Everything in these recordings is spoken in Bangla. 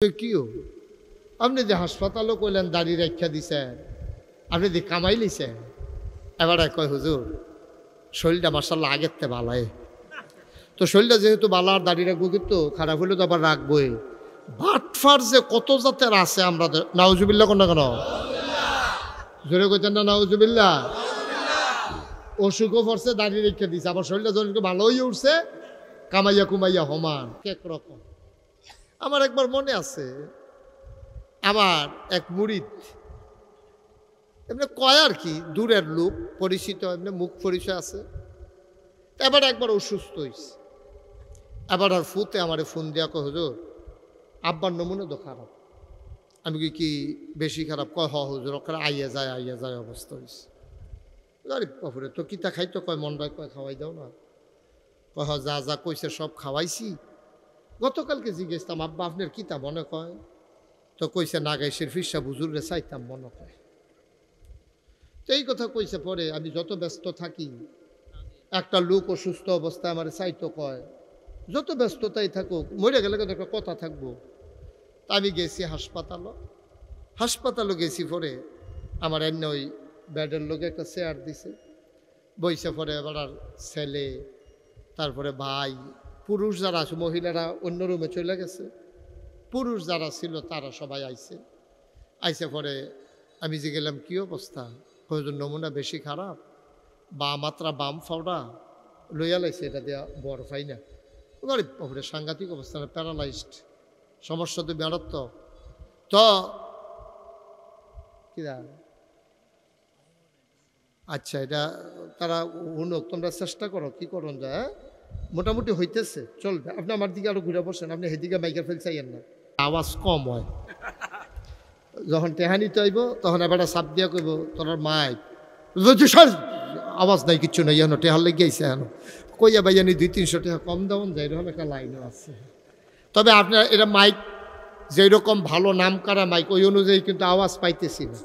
কিও আপনি যে হাসপাতালও কইলেন দাড়ি রেখা দিছেন, আপনি যে কামাই লিছেন, এবার কয় হুজুর শরীরটা মার্শাল্লাহ আগের তে বালায়। তো শরীরটা যেহেতু বালার দাড়ি রাখবো, কিন্তু খারাপ হইলে তো আবার রাখবোই। বাটফার যে কত জাতের আছে, আমরা নাউজুবিল্লাহ কোন না কেন জোরে কইতেন না নাউজুবিল্লাহ। অসুখও পড়ছে, দাড়ি রেখে দিছে, আবার শরীরটা যখন ভালো হয়ে উঠছে, কামাইয়া কুমাইয়া হমান একরকম। আমার একবার মনে আছে, আমার এক মুরিদ এমনি কয় আর কি, দূরের লোক, পরিচিত, এমনি মুখ পরিচয় আছে। এবার একবার অসুস্থ হয়েছে, এবার আর ফুতে আমার ফোন দেওয়া কয় হুজুর আব্বার নমুনা তো খারাপ। আমি কি বেশি খারাপ? কয় হ হুজুর, ওখানে আইয়া যায় অবস্থা হয়েছে। গরিব বাপুরে তো কিতা খাইতো, কয় মনটায় কয় খাওয়াই দাও না। কয় হ যা যা কইছে সব খাওয়াইছি। গতকালকে জিজ্ঞেসতাম আব্বা আপনার কিতা মনে কয়, তো কইছে নাগাইশের ফিরসা বুজুর্গে চাইতাম মনে কয়। তো এই কথা কইছে পরে আমি যত ব্যস্ত থাকি, একটা লোক অসুস্থ অবস্থায় আমার চাইতো কয়, যত ব্যস্ততাই থাকুক, মরে গেলে একটা কথা থাকবো। তা আমি গেছি হাসপাতালও গেছি। পরে আমার এমনি ওই বেডের লোকে একটা চেয়ার দিছে, বইসে পরে এবার আর ছেলে, তারপরে ভাই, পুরুষ যারা আছে, মহিলারা অন্য রুমে চলে গেছে, পুরুষ যারা ছিল তারা সবাই আইসে পরে আমি যে গেলাম কি অবস্থা, হয়তো নমুনা বেশি খারাপ, বা মাত্রা বাম ফাওড়া লইয়া লাইছে, এটা দেওয়া বর পাই না। গরিব বাপুরে সাংঘাতিক অবস্থা, প্যারালাইজড, সমস্যা তো বেড়াত্মক। তো কি আচ্ছা, এটা তারা শুনুক, তোমরা চেষ্টা করো কি করুন যায়, মোটামুটি হইতেছে, চলবে। আপনি আমার দিকে আরো ঘুরে বসেন, আপনি সেদিকে মাইকের ফেল চাইয়েন না, আওয়াজ কম হয়। যখন টেহানিতে আইব তখন এবার চাপ দিয়া কইব তোর মাইক আওয়াজ নাই, কিচ্ছু নাই, এখন টেহার লেগে আইসে, এখন কইয়া বাইয়ানি 200-300 টাকা কম দেওয়ান যায়, এরকম একটা লাইনও আছে। তবে আপনার এটা মাইক যেরকম ভালো নাম করা মাইক, ওই অনুযায়ী কিন্তু আওয়াজ পাইতেছি না,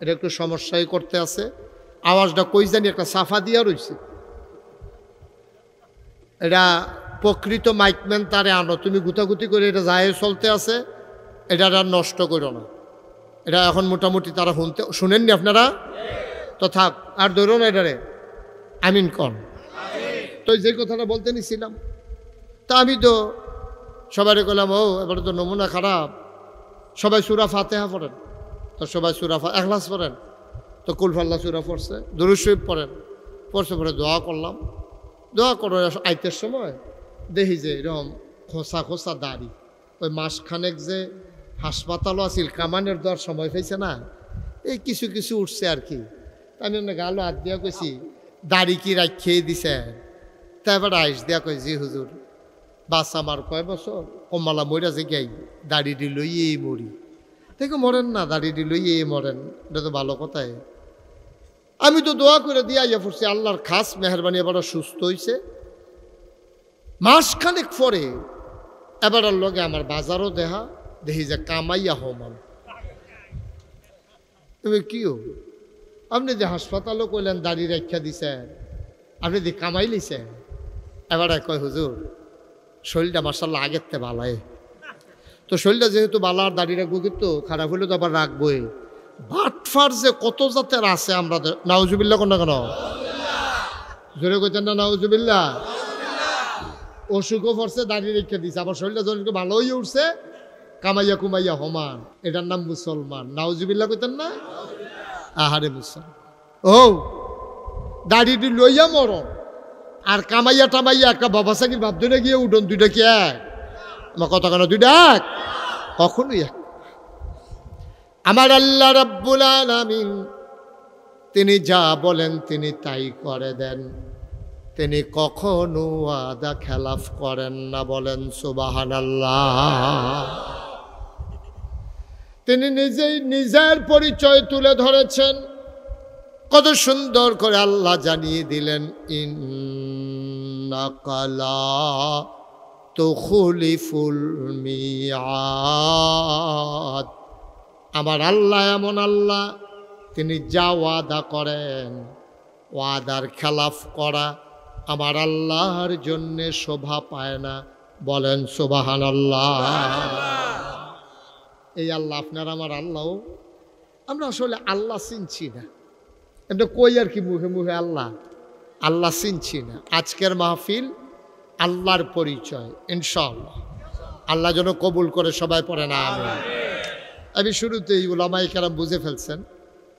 এটা একটু সমস্যাই করতে আছে। আওয়াজটা কই জানি একটা সাফা দিয়া রয়েছে। এটা প্রকৃত মাইকম্যান তারে আনো, তুমি গুতাগুতি করে এটা যায় চলতে আছে, এটা আর নষ্ট করো না। এটা এখন মোটামুটি তারা শুনেননি আপনারা, তো থাক আর ধরো না এটারে, আমিন কন। তো যে কথাটা বলতে নিছিলাম, তা আমি তো সবাই কইলাম ও এবারে তো নমুনা খারাপ, সবাই সূরা ফাতিহা পড়েন। তো সবাই সূরা ইখলাস পড়েন, তো কুল ফাল্লা সূরা পড়ছে, দুরূদ শরীফ পড়েন, পড়ছে পরে দোয়া করলাম। দোয়া করে আইতের সময় দেখি যে এরকম খোসা খোসা দাড়ি, ওই মাসখানেক যে হাসপাতালও আছিল, কামানের দেওয়ার সময় পেয়েছে না, এই কিছু কিছু উঠছে আর কি। আমি গালো হাত দিয়া কইছি দাড়ি কি রাখিয়ে দিছে। তা এবার আইস দিয়া কই জি হুজুর, বাস আমার কয় বছর, কমালা মরা যে গাই দাড়ি দি লইয়ে মরি। দেখো মরেন না, দাড়ি দি লইয়ে মরেন, এটা তো ভালো কথাই। আমি তো দোয়া করে দিয়া ইয়া পড়ছি, আল্লাহর খাস মেহরবানি এবার সুস্থ হয়েছে। মাসখানেক পরে এবার লগে আমার বাজারও দেখি যে কামাইয়া হমান। তুমি কিও আপনি যে হাসপাতালও কইলেন দাড়ি রেখা দিছেন, আপনি যে কামাই লিছেন, এবার কয় হুজুর শরীরটা মার্শাল্লাহ আগের তে বালায়। তো শরীরটা যেহেতু বালার দাড়ি রাখবো, কিন্তু খারাপ হইলে তো আবার রাখবোই। বাটফার যে কত জাতের আছে, আমরা নাউজুবিল্লাহ কোন না কেন জোরে কইতেন না নাউজুবিল্লাহ। অসুখও পড়ছে, দাড়ি রেখে দিছে, আবার শরীরটা যখন ভালো হয়ে উঠছে, কামাইয়া কুমাইয়া হমান, এটার নাম মুসলমান। নাউজুবিল্লাহ কইতেন না? আহারে মুসলমান, ও দাড়িটি লইয়া মরণ আর কামাইয়া টামাইয়া একটা বাবা সাকির ভাব ধরে গিয়ে উঠোন, দুইটা কি এক? আমার কথা কেন দুইটা এক? কখনোই এক। আমার আল্লাহ রাব্বুল আলামিন তিনি যা বলেন তিনি তাই করে দেন, তিনি কখনো ওয়াদা খেলাফ করেন না, বলেন সুবহানাল্লাহ। তিনি নিজেই নিজের পরিচয় তুলে ধরেছেন, কত সুন্দর করে আল্লাহ জানিয়ে দিলেন, ইন্নাকা লা তুখলিফুল মিআদ। আমার আল্লাহ এমন আল্লাহ, তিনি যা ওয়াদা করেন, ওয়াদার খেলাফ করা আমার আল্লাহর জন্যে শোভা পায় না, বলেন সুবহানাল্লাহ। এই আল্লাহ আপনার আমার আল্লাহ। আমরা আসলে আল্লাহ চিনছি না, এটা কই আর কি মুখে মুখে আল্লাহ আল্লাহ চিনছি না। আজকের মাহফিল আল্লাহর পরিচয়, ইনশাআল্লাহ আল্লাহ যেন কবুল করে, সবাই পড়ে না আমিন। আমি শুরুতেই উলামায়ে কেরাম বুঝে ফেলছেন,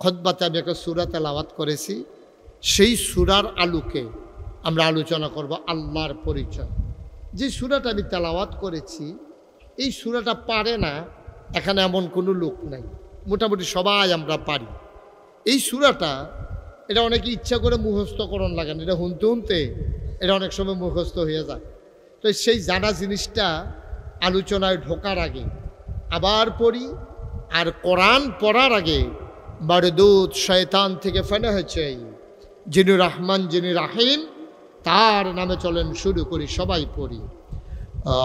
খুতবাতে আমি একটা সূরা তেলাওয়াত করেছি, সেই সূরার আলোকে আমরা আলোচনা করব আল্লাহর পরিচয়। যে সূরাটা আমি তেলাওয়াত করেছি, এই সূরাটা পারে না এখানে এমন কোনো লোক নাই, মোটামুটি সবাই আমরা পারি। এই সূরাটা এটা অনেকে ইচ্ছা করে মুখস্থকরণ লাগেন, এটা শুনতে শুনতে এটা অনেক সময় মুখস্থ হয়ে যায়। তো সেই জানা জিনিসটা আলোচনায় ঢোকার আগে আবার পড়ি, আর কোরআন পড়ার আগে বারদুদ শয়তান থেকে ফেনা হয়েছে যিনি রহমান যিনি রাহিম, তার নামে চলেন শুরু করি, সবাই পড়ি।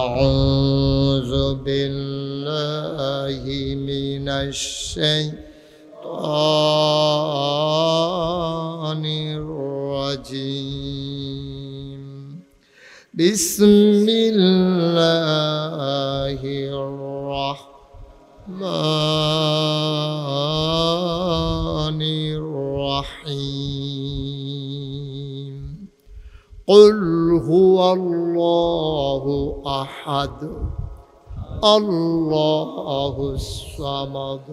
আউযু বিল্লাহি মিনাশ শাইতানির রাজিম। বিসমিল্লাহির রাহমানির রাহিম। قل هو الله أحد الله الصمد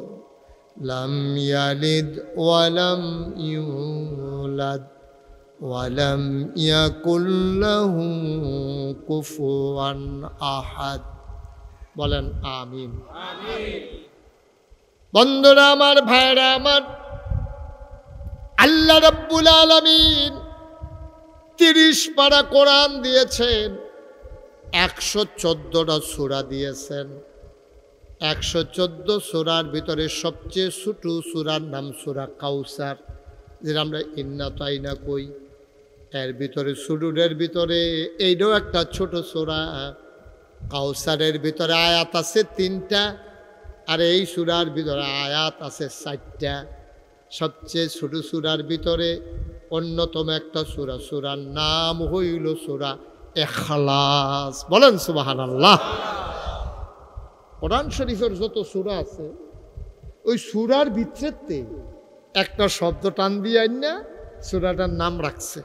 لم يلد ولم يولد ولم يكن له كفوا أحد। বলেন আমিন। বন্ধুরা আমার, ভাইরা আমার, আল্লাহ রাব্বুল আলামিন 30 পারা কোরআন দিয়েছেন, 114টা সূরা দিয়েছেন। 114 সূরার ভিতরে সবচেয়ে ছোট সূরার নাম সূরা কাউসার, যেটা আমরা ইন্না তাইনা কই। এর ভিতরে সুরুরের ভিতরে এইটাও একটা ছোট সূরা। কাউসারের ভিতরে আয়াত আছে 3টা, আর এই সূরার ভিতরে আয়াত আছে 4টা। সবচেয়ে ছোট সূরার ভিতরে অন্যতম একটা সূরা, সূরার নাম হইল সূরা ইখলাস। বলেন সুবহানাল্লাহ। কোরআন শরীফের যত সূরা আছে, ওই সূরার ভিতরেতে একটা শব্দ টান দিয়ে না সূরাটার নাম রাখছে।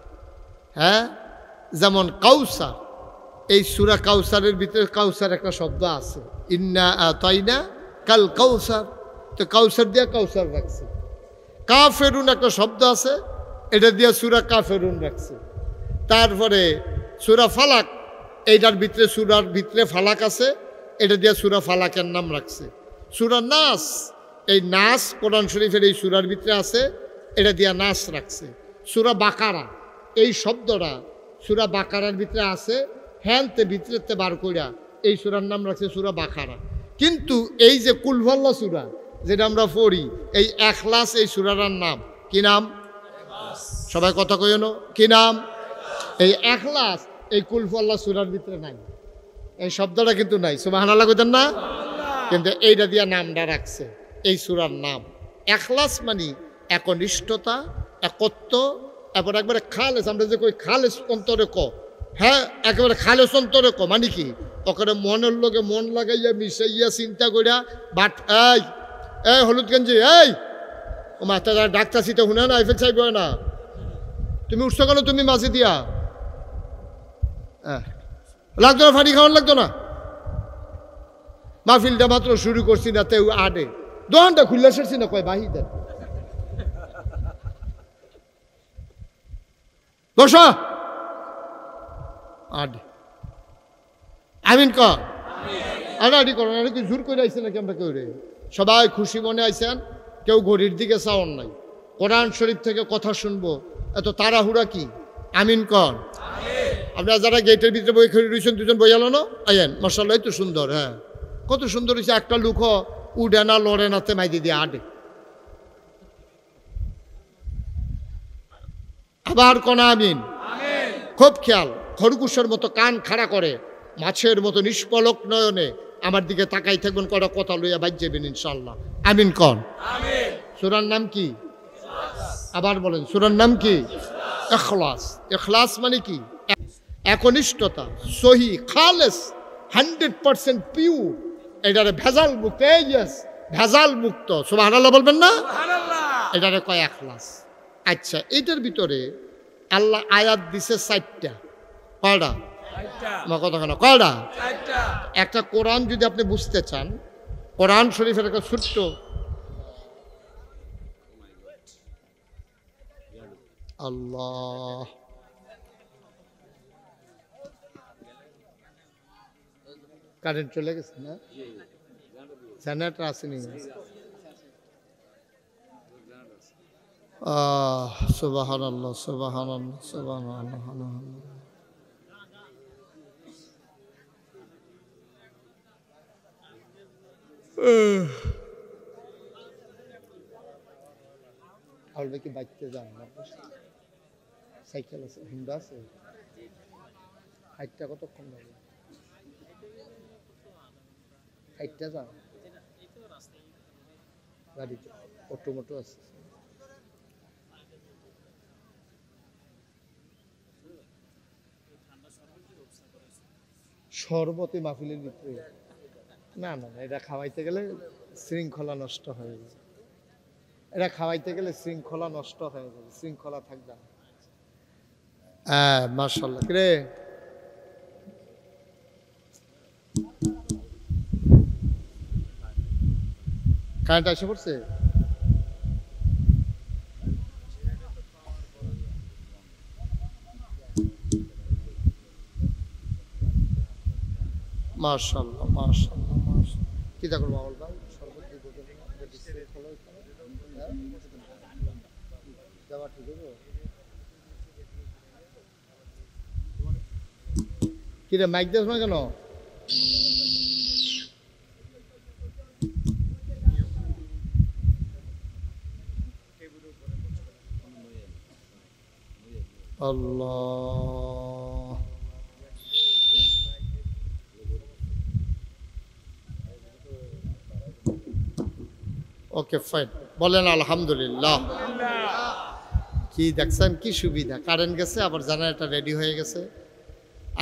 হ্যাঁ, যেমন কাউসার, এই সূরা কাউসারের ভিতরে কাউসার একটা শব্দ আছে, ইন্না আতাইনা কাল কাউসার, তো কাউসার দিয়ে কাউসার রাখছে। কাফেরুন একটা শব্দ আছে, এটা দিয়ে সূরা কাফেরুন রাখছে। তারপরে সূরা ফালাক, এইটার ভিতরে সূরার ভিতরে ফালাক আছে, এটা দিয়ে সূরা ফালাকের নাম রাখছে। সূরা নাস, এই নাস কোরআন শরীফের এই সূরার ভিতরে আছে, এটা দিয়ে নাস রাখছে। সূরা বাকারা, এই শব্দটা সূরা বাকারার ভিতরে আছে, হ্যানতে ভিতরেতে বার কইরা এই সূরার নাম রাখছে সূরা বাকারা। কিন্তু এই যে কুলভাল্লা সূরা যেটা আমরা পড়ি, এই ইখলাস, এই সূরাটার নাম কি নাম? সবাই কথা কইনো কি নাম? এই ইখলাস এই কুলভাল্লা সূরার ভিতরে নাই, এই শব্দটা কিন্তু নাই। সুবহানাল্লাহ কইতেন না? কিন্তু এইটা দিয়া নামটা রাখছে, এই সূরার নাম ইখলাস, মানে একনিষ্ঠতা, একত্ব, এরপর একবারে খালেস। আমরা যে কই খালেস অন্তরে ক, হ্যাঁ একেবারে খালেস অন্তরে ক, মানে কি ওখানে মনের লোকে মন লাগাইয়া মিশাইয়া চিন্তা করিয়া বাট এই হলুদ গেঞ্জি, এই ও মাথা ডাক্তার সিটে শুনে না, আইফেল চাইব না, তুমি উঠছো কেন? তুমি মাঝে দিয়া লাগতো না, ফানি খাওয়ান লাগতো না। মাহফিলটা মাত্র শুরু করছি না, তেও আডে দোকানটা খুললে সেরছি না, কয় বাহি দেন বসা আডে। আমিন ক আডাআডি করো, কি জোর করে আইসে নাকি আমরা কেউ রে? সবাই খুশি মনে আইসেন, কেউ ঘড়ির দিকে চাওয়ার নাই। কোরআন শরীফ থেকে কথা শুনবো, এত তাড়াহুড়া কি? আমিন কর। আপনারা যারা গেটের ভিতরে বই খেয়ে রয়েছেন, দুজন বই আলো না আইয়েন, মাশাআল্লাহ তো সুন্দর। হ্যাঁ, কত সুন্দর হয়েছে। একটা লুক উডে না লড়ে নাতে মাইদি দিয়ে আডে। আবার কোন আমিন। খুব খেয়াল, খরগোশের মতো কান খাড়া করে, মাছের মতো নিষ্পলক নয়নে আমার দিকে তাকাই থাকবেন, কটা কথা লইয়া বাইর যাবেন ইনশাআল্লাহ। আমিন কন। সূরার নাম কি? আবার বলেন, সূরার নাম কি? ইখলাস। ইখলাস মানে কি? একনিষ্ঠতা, সহি, খালেস, 100% পিওর, এটারে ভেজাল মুক্ত, এই ইয়েস ভেজাল মুক্ত, সুবহানাল্লাহ বলবেন না? এটারে কয় ইখলাস। আচ্ছা, এটার ভিতরে আল্লাহ আয়াত দিছে 4টা। কয়টা? আমার কথা কেন, কয়টা? একটা কোরআন যদি আপনি বুঝতে চান, কোরআন শরীফের একটা ছোট্ট আল্লাহ কারেন্ট চলে গেছে না? জেনারেটর আসেনি? সুবহানাল্লাহ সুবহানাল্লাহ সুবহানাল্লাহ। আপনি কি বাইতে যান? সাইকেল আছে, হুন্ডা আছে, হাইটটা কতক্ষণ লাগে? হাইটটা যান, গাড়ি অটো মোটো আছে। শরবতে মাহফিলের ভিতরে না না, এটা খাওয়াইতে গেলে শৃঙ্খলা নষ্ট হয়ে যাবে। এটা খাওয়াইতে গেলে শৃঙ্খলা নষ্ট হয়ে যাবে, শৃঙ্খলা থাকবে না। হ্যাঁ মাশাআল্লাহ। রে কারেন্ট এসে পড়ছে? মাশাআল্লাহ মাশাআল্লাহ মাশাআল্লাহ। কি তা করবো আমল ভাই? শরবত দিব দেওয়া ঠিক হবে? কি রে মাইক দিস না কেন? আল্লাহ ওকে ফাইন, বলেন আলহামদুলিল্লাহ। কি দেখছেন কি সুবিধা, কারেন্ট গেছে আবার জেনারেটর রেডি হয়ে গেছে।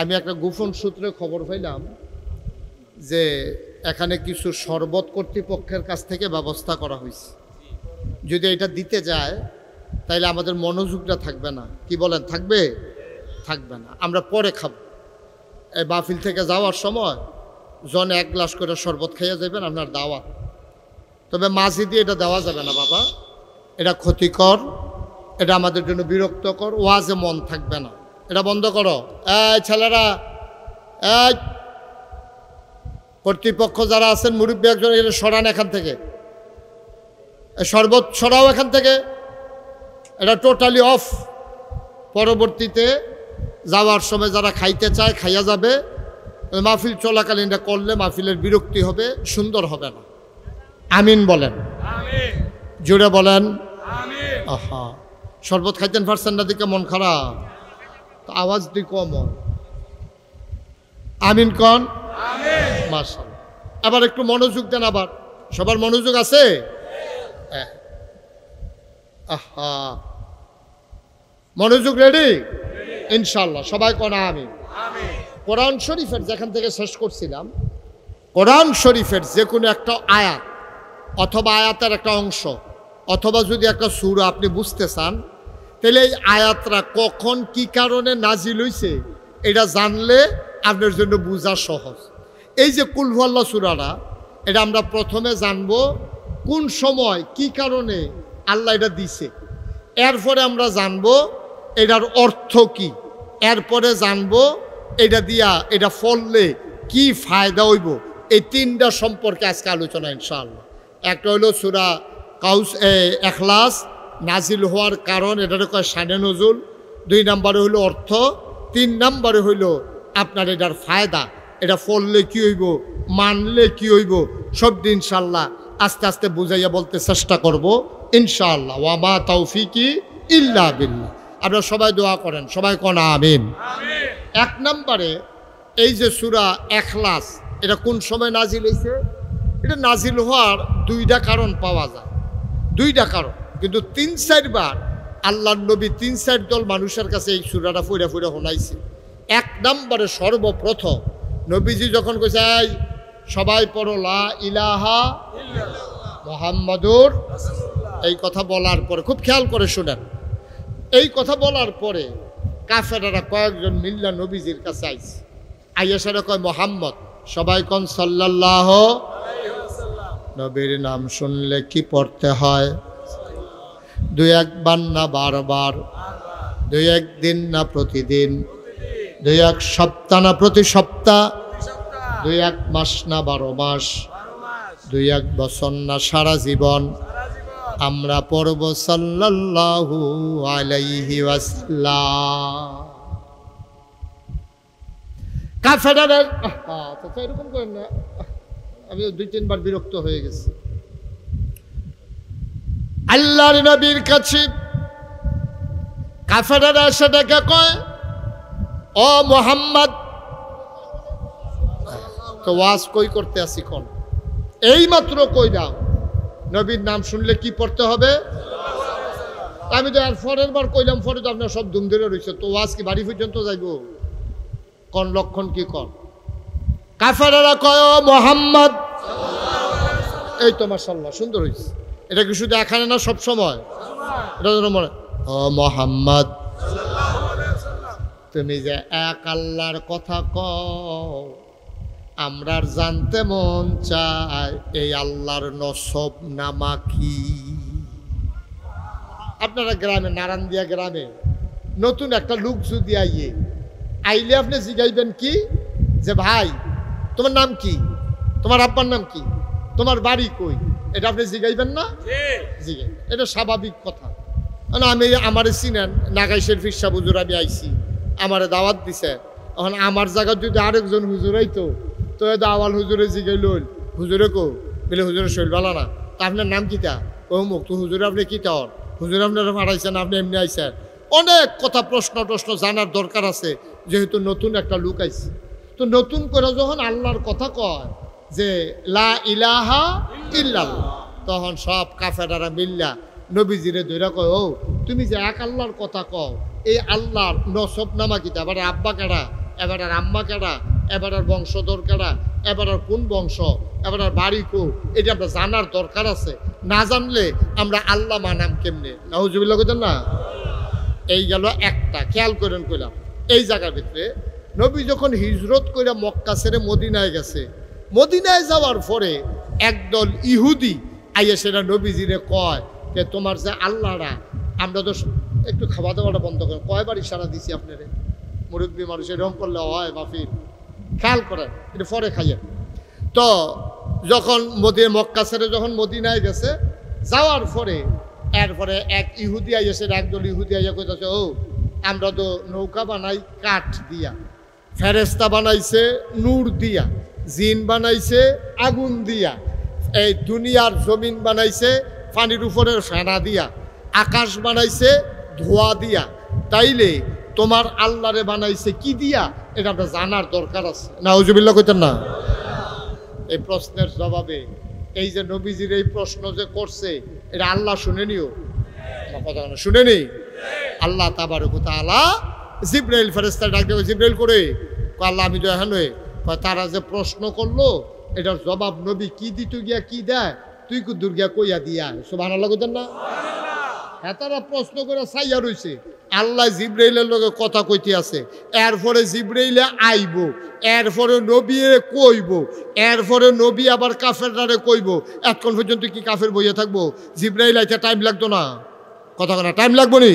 আমি একটা গোপন সূত্রে খবর পাইলাম যে এখানে কিছু শরবত কর্তৃপক্ষের কাছ থেকে ব্যবস্থা করা হয়েছে। যদি এটা দিতে যায় তাইলে আমাদের মনোযোগটা থাকবে না। কি বলেন, থাকবে? থাকবে না, আমরা পরে খাব। এই মাহফিল থেকে যাওয়ার সময় জনে 1 গ্লাস করে শরবত খাইয়া যাবেন, আপনার দাওয়াত। তবে মাঝি দিয়ে এটা দেওয়া যাবে না বাবা, এটা ক্ষতিকর, এটা আমাদের জন্য বিরক্তকর, ওয়াজে মন থাকবে না, এটা বন্ধ করো। এই ছেলেরা, এই কর্তৃপক্ষ যারা আছেন, মুরব্বী একজন, এটা সরান এখান থেকে, শরবত সরাও এখান থেকে, এটা টোটালি অফ। পরবর্তীতে যাওয়ার সময় যারা খাইতে চায় খাইয়া যাবে, মাহফিল চলাকালীন এটা করলে মাহফিলের বিরক্তি হবে, সুন্দর হবে না। আমিন বলেন, জোরে বলেন। আহা, শরবত খাইতেন পারছেন না দিকে মন খারাপ, তো আওয়াজ দি কম। আমিন কন। মাশাআল্লাহ। আবার একটু মনোযোগ দেন, আবার সবার মনোযোগ আছে? আহা, মনোযোগ রেডি? ইনশাআল্লাহ সবাই কোন আমিন। কোরআন শরীফের যেখান থেকে শেষ করছিলাম, কোরআন শরীফের যে কোনো একটা আয়াত অথবা আয়াতের একটা অংশ অথবা যদি একটা সূরা আপনি বুঝতে চান, তাহলে এই আয়াতটা কখন কি কারণে নাজিল হইছে এটা জানলে আপনার জন্য বোঝা সহজ। এই যে কুল হুয়াল্লাহ সূরাটা, এটা আমরা প্রথমে জানবো কোন সময় কি কারণে আল্লাহ এটা দিছে, এরপরে আমরা জানবো এটার অর্থ কি, এরপরে জানবো এটা দিয়া এটা ফললে কি ফায়দা হইব। এই 3টা সম্পর্কে আজকে আলোচনা ইনশাআল্লাহ। একটা হলো সূরা ইখলাস নাজিল হওয়ার কারণ, এটার কয় শানে নজুল। 2 নম্বরে হইল অর্থ। 3 নম্বরে হইল আপনার এটার ফায়দা, এটা ফললে কি হইব, মানলে কি হইব, সব দিন ইনশাআল্লাহ আস্তে আস্তে বুঝাইয়া বলতে চেষ্টা করব ইনশাআল্লাহ। ওয়া মা তাওফিকি ইল্লা বিল্লাহ। আপনারা সবাই দোয়া করেন, সবাই কোন আমিন। 1 নম্বরে এই যে সূরা ইখলাস, এটা কোন সময় নাজিল হয়েছে? এটা নাজিল হওয়ার 2টা কারণ পাওয়া যায়, 2টা কারণ, কিন্তু 3-4 বার আল্লাহর নবী 3-4 দল মানুষের কাছে এই সূরাটা ফুইরা ফুইরা শোনাইছে। 1 নম্বরে সর্বপ্রথম নবীজি যখন কইছে এই সবাই পড়ো লা ইলাহা মুহাম্মাদুর। এই কথা বলার পরে খুব খেয়াল করে শুনেন, এই কথা বলার পরে কাফেররা কয়েকজন মিল্লা নবীজির কাছে আইছে, আইয়াসারা কয় মোহাম্মদ, সবাই কোন সাল্লাল্লাহু আলাইহি ওয়াসাল্লাম। নবীর নাম শুনলে কি পড়তে হয়? দুই একবার না বারবার, দুই একদিন না প্রতিদিন, দুই এক সপ্তাহ না প্রতি সপ্তাহ, দুই এক মাস না 12 মাস, দুই এক বছর না সারা জীবন আমরা পড়ব সাল্লাল্লাহু আলাইহি ওয়াসাল্লাম। কাফেররা এরকম করেন না, আমি 2-3 বার বিরক্ত হয়ে গেছি। আল্লাহর নবীর কাছে কাফেররা এসে ডেকে কয়, ও মুহাম্মদ, তো ওয়াজ কই করতে আসি কোন? এই মাত্র কই দাও নবীর নাম শুনলে কি পড়তে হবে? আমি তো আর পরের বার কইলাম, পরে তো আপনার সব ধুম ধরে রয়েছে, তো ওয়াজ কি বাড়ি পর্যন্ত যাইব? কোন লক্ষণ কি কর? কাফেররা কয়, ও মুহাম্মদ, এই তো মাশাআল্লাহ সুন্দর হয়েছে। এটা কি শুধু এখানে না, সব সময় এটা যেন মনে, ও মুহাম্মদ, তুমি যে এক আল্লাহর কথা কও, আমরার জানতে মন চায় এই আল্লাহর নসব নামা কি? আপনারা গ্রামে, নারায়ণদিয়া গ্রামে নতুন একটা লোক যদি আইলে আপনি জিগাইবেন কি যে ভাই তোমার নাম কি, তোমার আব্বার নাম কি, তোমার বাড়ি কই, এটা আপনি জিগাইবেন না? জিগাইবেন, এটা স্বাভাবিক কথা। আমি আমারে চিনেন, নাগাইশের ফিরসা হুজুর আমি আইছি, আমারে দাওয়াত দিছে, এখন আমার জায়গায় যদি আরেকজন হুজুর আইতো, তো দাওয়াল হুজুরে জিগাইল, হুজুরে কো বলে হুজুরের শৈল ভালো না, তা আপনার নাম কিতা? ও মুখ, তো হুজুরে আপনি কি তর, হুজুর আপনারা পাঠাইছেন, আপনি এমনি আইছেন। অনেক কথা প্রশ্ন জানার দরকার আছে, যেহেতু নতুন একটা লোক আইছে। তো নতুন করে যখন আল্লাহর কথা কয় যে লা ইলাহা ইল্লাল্লাহ, তখন সব কাফেররা মিল্লা নবীজিরে ধইরা কয়, ও তুমি যে এক আল্লাহর কথা কও, এই আল্লাহর নসব নামা কিতা? এবার আব্বা কেডা, এবার আর আম্মা কেডা, এবার আর বংশধর কেডা, এবার আর কোন বংশ, এবার আর বাড়ি কো, এটা আমরা জানার দরকার আছে। না জানলে আমরা আল্লাহ মানাম কেমনে? নাউজুবিল্লাহ কইতেন না? এই গেল একটা, খেয়াল করেন কইলাম। এই জায়গার ভিতরে নবী যখন হিজরত করে মক্কা ছেড়ে মদিনায় গেছে, মদিনায় যাওয়ার পরে একদল ইহুদি আইয়া সেটা নবীজিরে কয় যে তোমার যে আল্লাহরা, আমরা তো একটু খাওয়া দাওয়াটা বন্ধ করেন, কয়বার ইশারা দিছি আপনারে, মুরব্বী মানুষ এরকম করলে হয় বাফির, খেয়াল করেন, এটা পরে খাইয়ে। তো যখন মক্কা ছেড়ে যখন মদিনায় গেছে, যাওয়ার পরে এরপরে এক ইহুদি আইয়াছে, একদল ইহুদি আইয়া কইতাছে, ও আমরা তো নৌকা বানাই কাঠ দিয়া, ফেরেস্তা বানাইছে নূর দিয়া, জিন বানাইছে আগুন দিয়া, এই দুনিয়ার জমিন বানাইছে পানির উপরে ফেনা দিয়া, আকাশ বানাইছে ধোয়া দিয়া, তাইলে তোমার আল্লাহরে বানাইছে কি দিয়া? এটা আমরা জানার দরকার আছে। নাউজুবিল্লাহ কইতেন না? এই প্রশ্নের জবাবে এই যে নবীজির এই প্রশ্ন যে করছে, এটা আল্লাহ শুনেনিও? কথা শুনেনি? আল্লাহ তাবারক ওয়া তাআলা জিবরাইল ফেরেশতা ডাক দিয়ে, জিবরাইল করে আল্লাহ আমি তো এখন তারা যে প্রশ্ন করলো, এটার জবাব নবী কি দিত গিয়া কি দেয়, তুই কুদ্দুর গিয়া কইয়া দিয়া। সুবহানাল্লাহ কইতেন না? হ্যাঁ, তারা প্রশ্ন করে চাইয়া রইছে, আল্লাহ জিবরাইলের লগে কথা কইতে আছে, এরপরে জিবরাইলে আইব, এরপরে নবী কইব, এরপরে নবী আবার কাফেররারে কইব। এতক্ষণ পর্যন্ত কি কাফের বইয়া থাকবো? জিবরাইল আইতে টাইম লাগতো না? কথা না, টাইম লাগবো নি?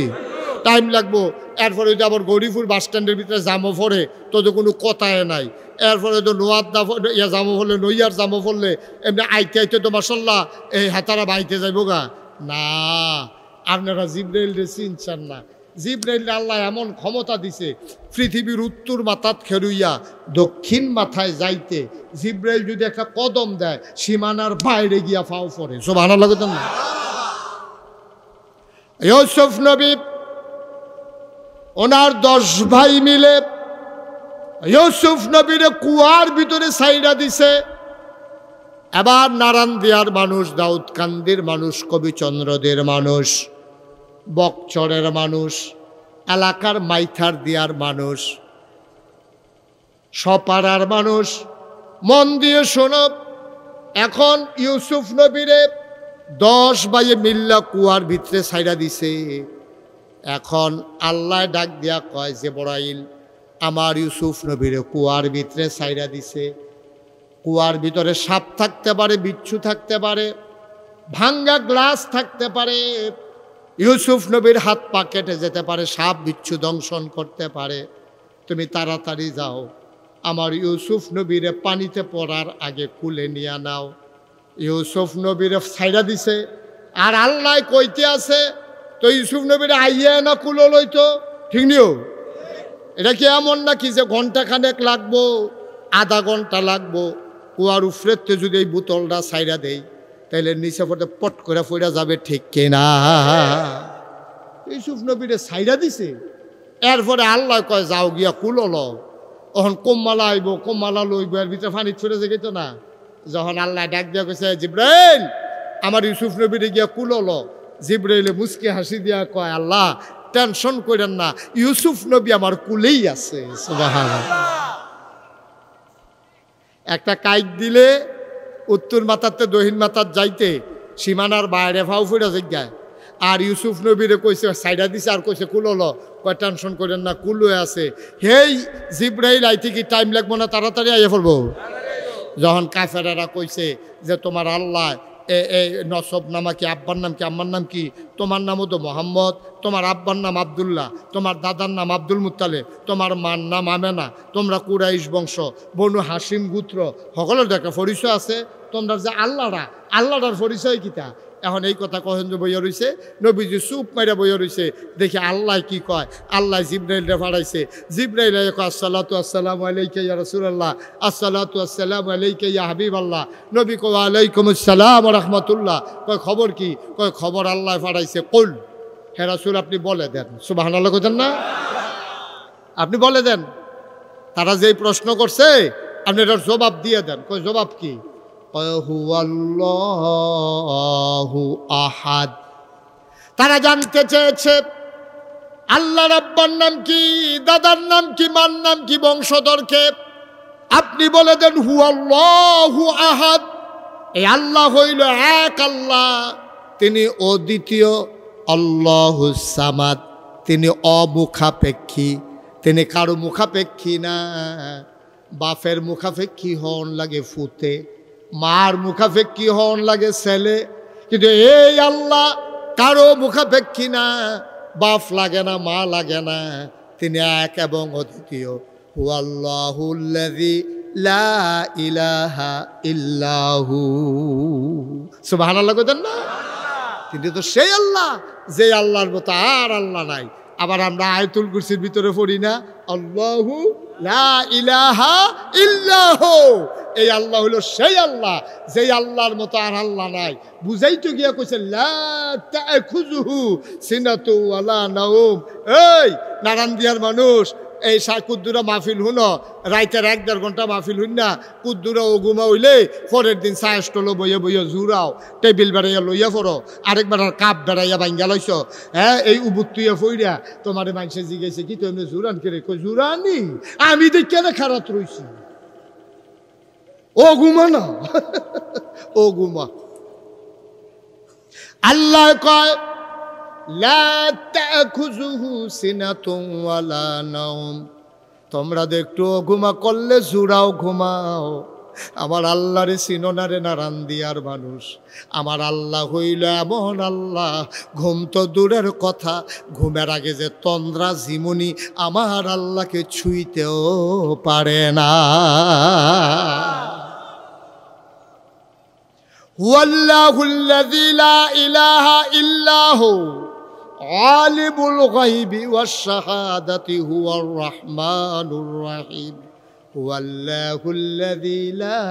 টাইম লাগবো। এরপরে যদি আবার গৌরীপুর বাস স্ট্যান্ডের ভিতরে জামো ফরে, তো কোনো কথায় নাই। এরপরে তো নোয়ার ইয়া জামো ফরলে, নইয়ার জামো ফরলে এমনি আইতে আইতে তো মাসাল্লাহ এই হাতারা বাইতে যাইব গা না। আপনারা জিবরাইল রে চিনছেন না। জিবরাইল আল্লাহ এমন ক্ষমতা দিছে, পৃথিবীর উত্তর মাথাত খেরুইয়া দক্ষিণ মাথায় যাইতে জিবরাইল যদি একটা কদম দেয়, সীমানার বাইরে গিয়া ফাও পড়ে। সুবহানাল্লাহ কইতেন না? ইউসুফ নবী ওনার 10 ভাই মিলে ইউসুফ নবীরে কুয়ার ভিতরে সাইডা দিছে। এবার নারায়ণদিয়ার মানুষ, দাউদকান্দির মানুষ, কবিচন্দ্রদের মানুষ, বকচরের মানুষ, এলাকার মাইথার দিয়ার মানুষ, সপাড়ার মানুষ, মন দিয়ে শোনো। এখন ইউসুফ নবীরে 10 ভাইয়ে মিল্লা কুয়ার ভিতরে ছাইড়া দিছে। এখন আল্লাহ ডাক দিয়া কয় জিবরাইল, আমার ইউসুফ নবীরে কুয়ার ভিতরে ছাইড়া দিছে। কুয়ার ভিতরে সাপ থাকতে পারে, বিচ্ছু থাকতে পারে, ভাঙ্গা গ্লাস থাকতে পারে, ইউসুফ নবীর হাত পা কেটে যেতে পারে, সাপ বিচ্ছু দংশন করতে পারে। তুমি তাড়াতাড়ি যাও, আমার ইউসুফ নবীরে পানিতে পড়ার আগে কুলে নিয়ে নাও। ইউসুফ নবীরে ছাইড়া দিছে, আর আল্লাহ কইতে আছে তো ইউসুফ নবীরে আইয়া না কুলো লইতো, ঠিক নিও? এটা কি এমন নাকি যে ঘন্টাখানেক লাগবো, আধা ঘন্টা লাগবো? কুয়ার উফরেতে যদি এই বোতলটা ছাইড়া দেই তাইলে নিচে পড়তে পট করে ফইরা যাবে, ঠিক কিনা? ইউসুফ নবীরে ছাইড়া দিছে। এরপরে আল্লাহ কয় যাও গিয়া কুলো লও। তখন কোম্মালা আইব, কোম্মালা লইব, এর ভিতরে পানি ছড়ে যেত না। যখন আল্লাহ ডাক দিয়া কইছে জিব্রাইল, আমার ইউসুফ নবীরে গিয়া কুলো ল। জিব্রাইলে মুচকি হাসি দিয়া কয় আল্লাহ টেনশন করেন না, ইউসুফ নবী আমার কুলেই আছে। সুবহানাল্লাহ। একটা কাইক দিলে উত্তর মাথাতে দক্ষিণ মাথার যাইতে সীমানার বাইরে ফাউ ফুটা জায়গায়। আর ইউসুফ নবীরে কইছে সাইডা দিছে, আর কইছে কুলো ল। কয় টেনশন করেন না, কুলো আছে। হেই জিব্রাইল আইতে কি টাইম লাগবো না, তাড়াতাড়ি আইয়া পড়বো। যখন কাফেরেরা কইছে যে তোমার আল্লাহ নসব নামা কি, আব্বার নাম কি, আম্মার নাম কি? তোমার নামও তো মোহাম্মদ, তোমার আব্বার নাম আবদুল্লাহ, তোমার দাদার নাম আব্দুল মুত্তালিব, তোমার মার নাম আমেনা, তোমরা কুরাইশ বংশ, বনু হাসিম গোত্র, সকলের একটা পরিচয় আছে। তোমরা যে আল্লাহটার পরিচয় কিতা? এখন এই কথা কহেন যে বইয়া রইছে, নবীজি চুপ মাইরা বইয়া রইছে। দেখি আল্লাহ কি কয়। আল্লাহ জিব্রাইলরে পাঠাইছে। জিব্রাইল কয় আসসালাতু আসসালামু আলাইকা ইয়া রাসূলুল্লাহ, আসসালাতু আসসালামু আলাইকা ইয়া হাবিবাল্লাহ। নবী কয় আলাইকুম আসসালাম ওয়া রাহমাতুল্লাহ। কয় খবর কি? কয় খবর আল্লাহ পাঠাইছে। কুল, হে রাসূল আপনি বলে দেন। সুবহানাল্লাহ কইতেন না? আপনি বলে দেন। তারা যেই প্রশ্ন করছে আপনি এটার জবাব দিয়ে দেন। কয় জবাব কি? হুয়াল্লাহু আহাদ। তারা জানতে চেয়েছে আল্লাহর আব্বার নাম কি, দাদার নাম কি, মার নাম কি, বংশধরকে। আপনি বলে দেন হুয়াল্লাহু আহাদ। এই আল্লাহ হইল এক আল্লাহ, তিনি অদ্বিতীয়। আল্লাহুস সামাদ, তিনি অমুখাপেক্ষী, তিনি কারো মুখাপেক্ষী না। বাপের মুখাপেক্ষী হন লাগে ফুতে, মার মুখাপেক্ষী হন লাগে ছেলে, কিন্তু এই আল্লাহ কারো মুখাপেক্ষী না, বাপ লাগে না, মা লাগে না, তিনি এক এবং অদ্বিতীয়। হুয়াল্লাহুল্লাযী লা ইলাহা ইল্লাহু। সুবহানাল্লাহ কইতেন না? তিনি তো সেই আল্লাহ যে আল্লাহর মতো আর আল্লাহ নাই। আবার আমরা আয়াতুল কুরসির ভিতরে পড়ি না আল্লাহু লা ইলাহা ইল্লাহু। এই আল্লাহ হলো সেই আল্লাহ যেই আল্লাহর মতো আর আল্লাহ নাই। বুঝাইতে গিয়া কইছে লা তাখুযুহু সিনাতু ওয়ালা নাওম। এই নারায়ণদিয়ার মানুষ, এই কুদ্দুরা মাহফিল হুন, রাইতের 1-1.5 ঘন্টা মাহফিল হুন না, কুদ্দুরা ও ঘুমা হইলে পরের দিন চা স্টল বইয়া বইয়া জুড়াও, টেবিল বেড়াইয়া লইয়া পড়ো, আরেকবার আর কাপ বেড়াইয়া ভাঙ্গা লইছ। হ্যাঁ, এই উবুত্তুইয়া ফইরা তোমার মানুষে জিগাইছে কি তুমি জুরান কে রেখো? জুরানি আমি দেখে না খারাপ রইছি। ও ঘুমা না, ও ঘুমা। আল্লাহ কয় লা তাখুযুহু সিনাতুন ওয়ালা নাওম। তোমরা একটু ঘুমা করলে জুড়াও ঘুমাও। আমার আল্লাহরে চিনো না রে নারায়ণদিয়ার মানুষ। আমার আল্লাহ হইল এমন আল্লাহ, ঘুম তো দূরের কথা, ঘুমের আগে যে তন্দ্রা ঝিমুনি আমার আল্লাহকে ছুঁইতেও পারে না। হুয়াল্লাহুল্লাযী লা ইলাহা ইল্লাহু আলিমুল গায়বি ওয়াশ শাহাদাতি হুয়ার রাহমানুর রাহিম। হুয়াল্লাহুল্লাযী লা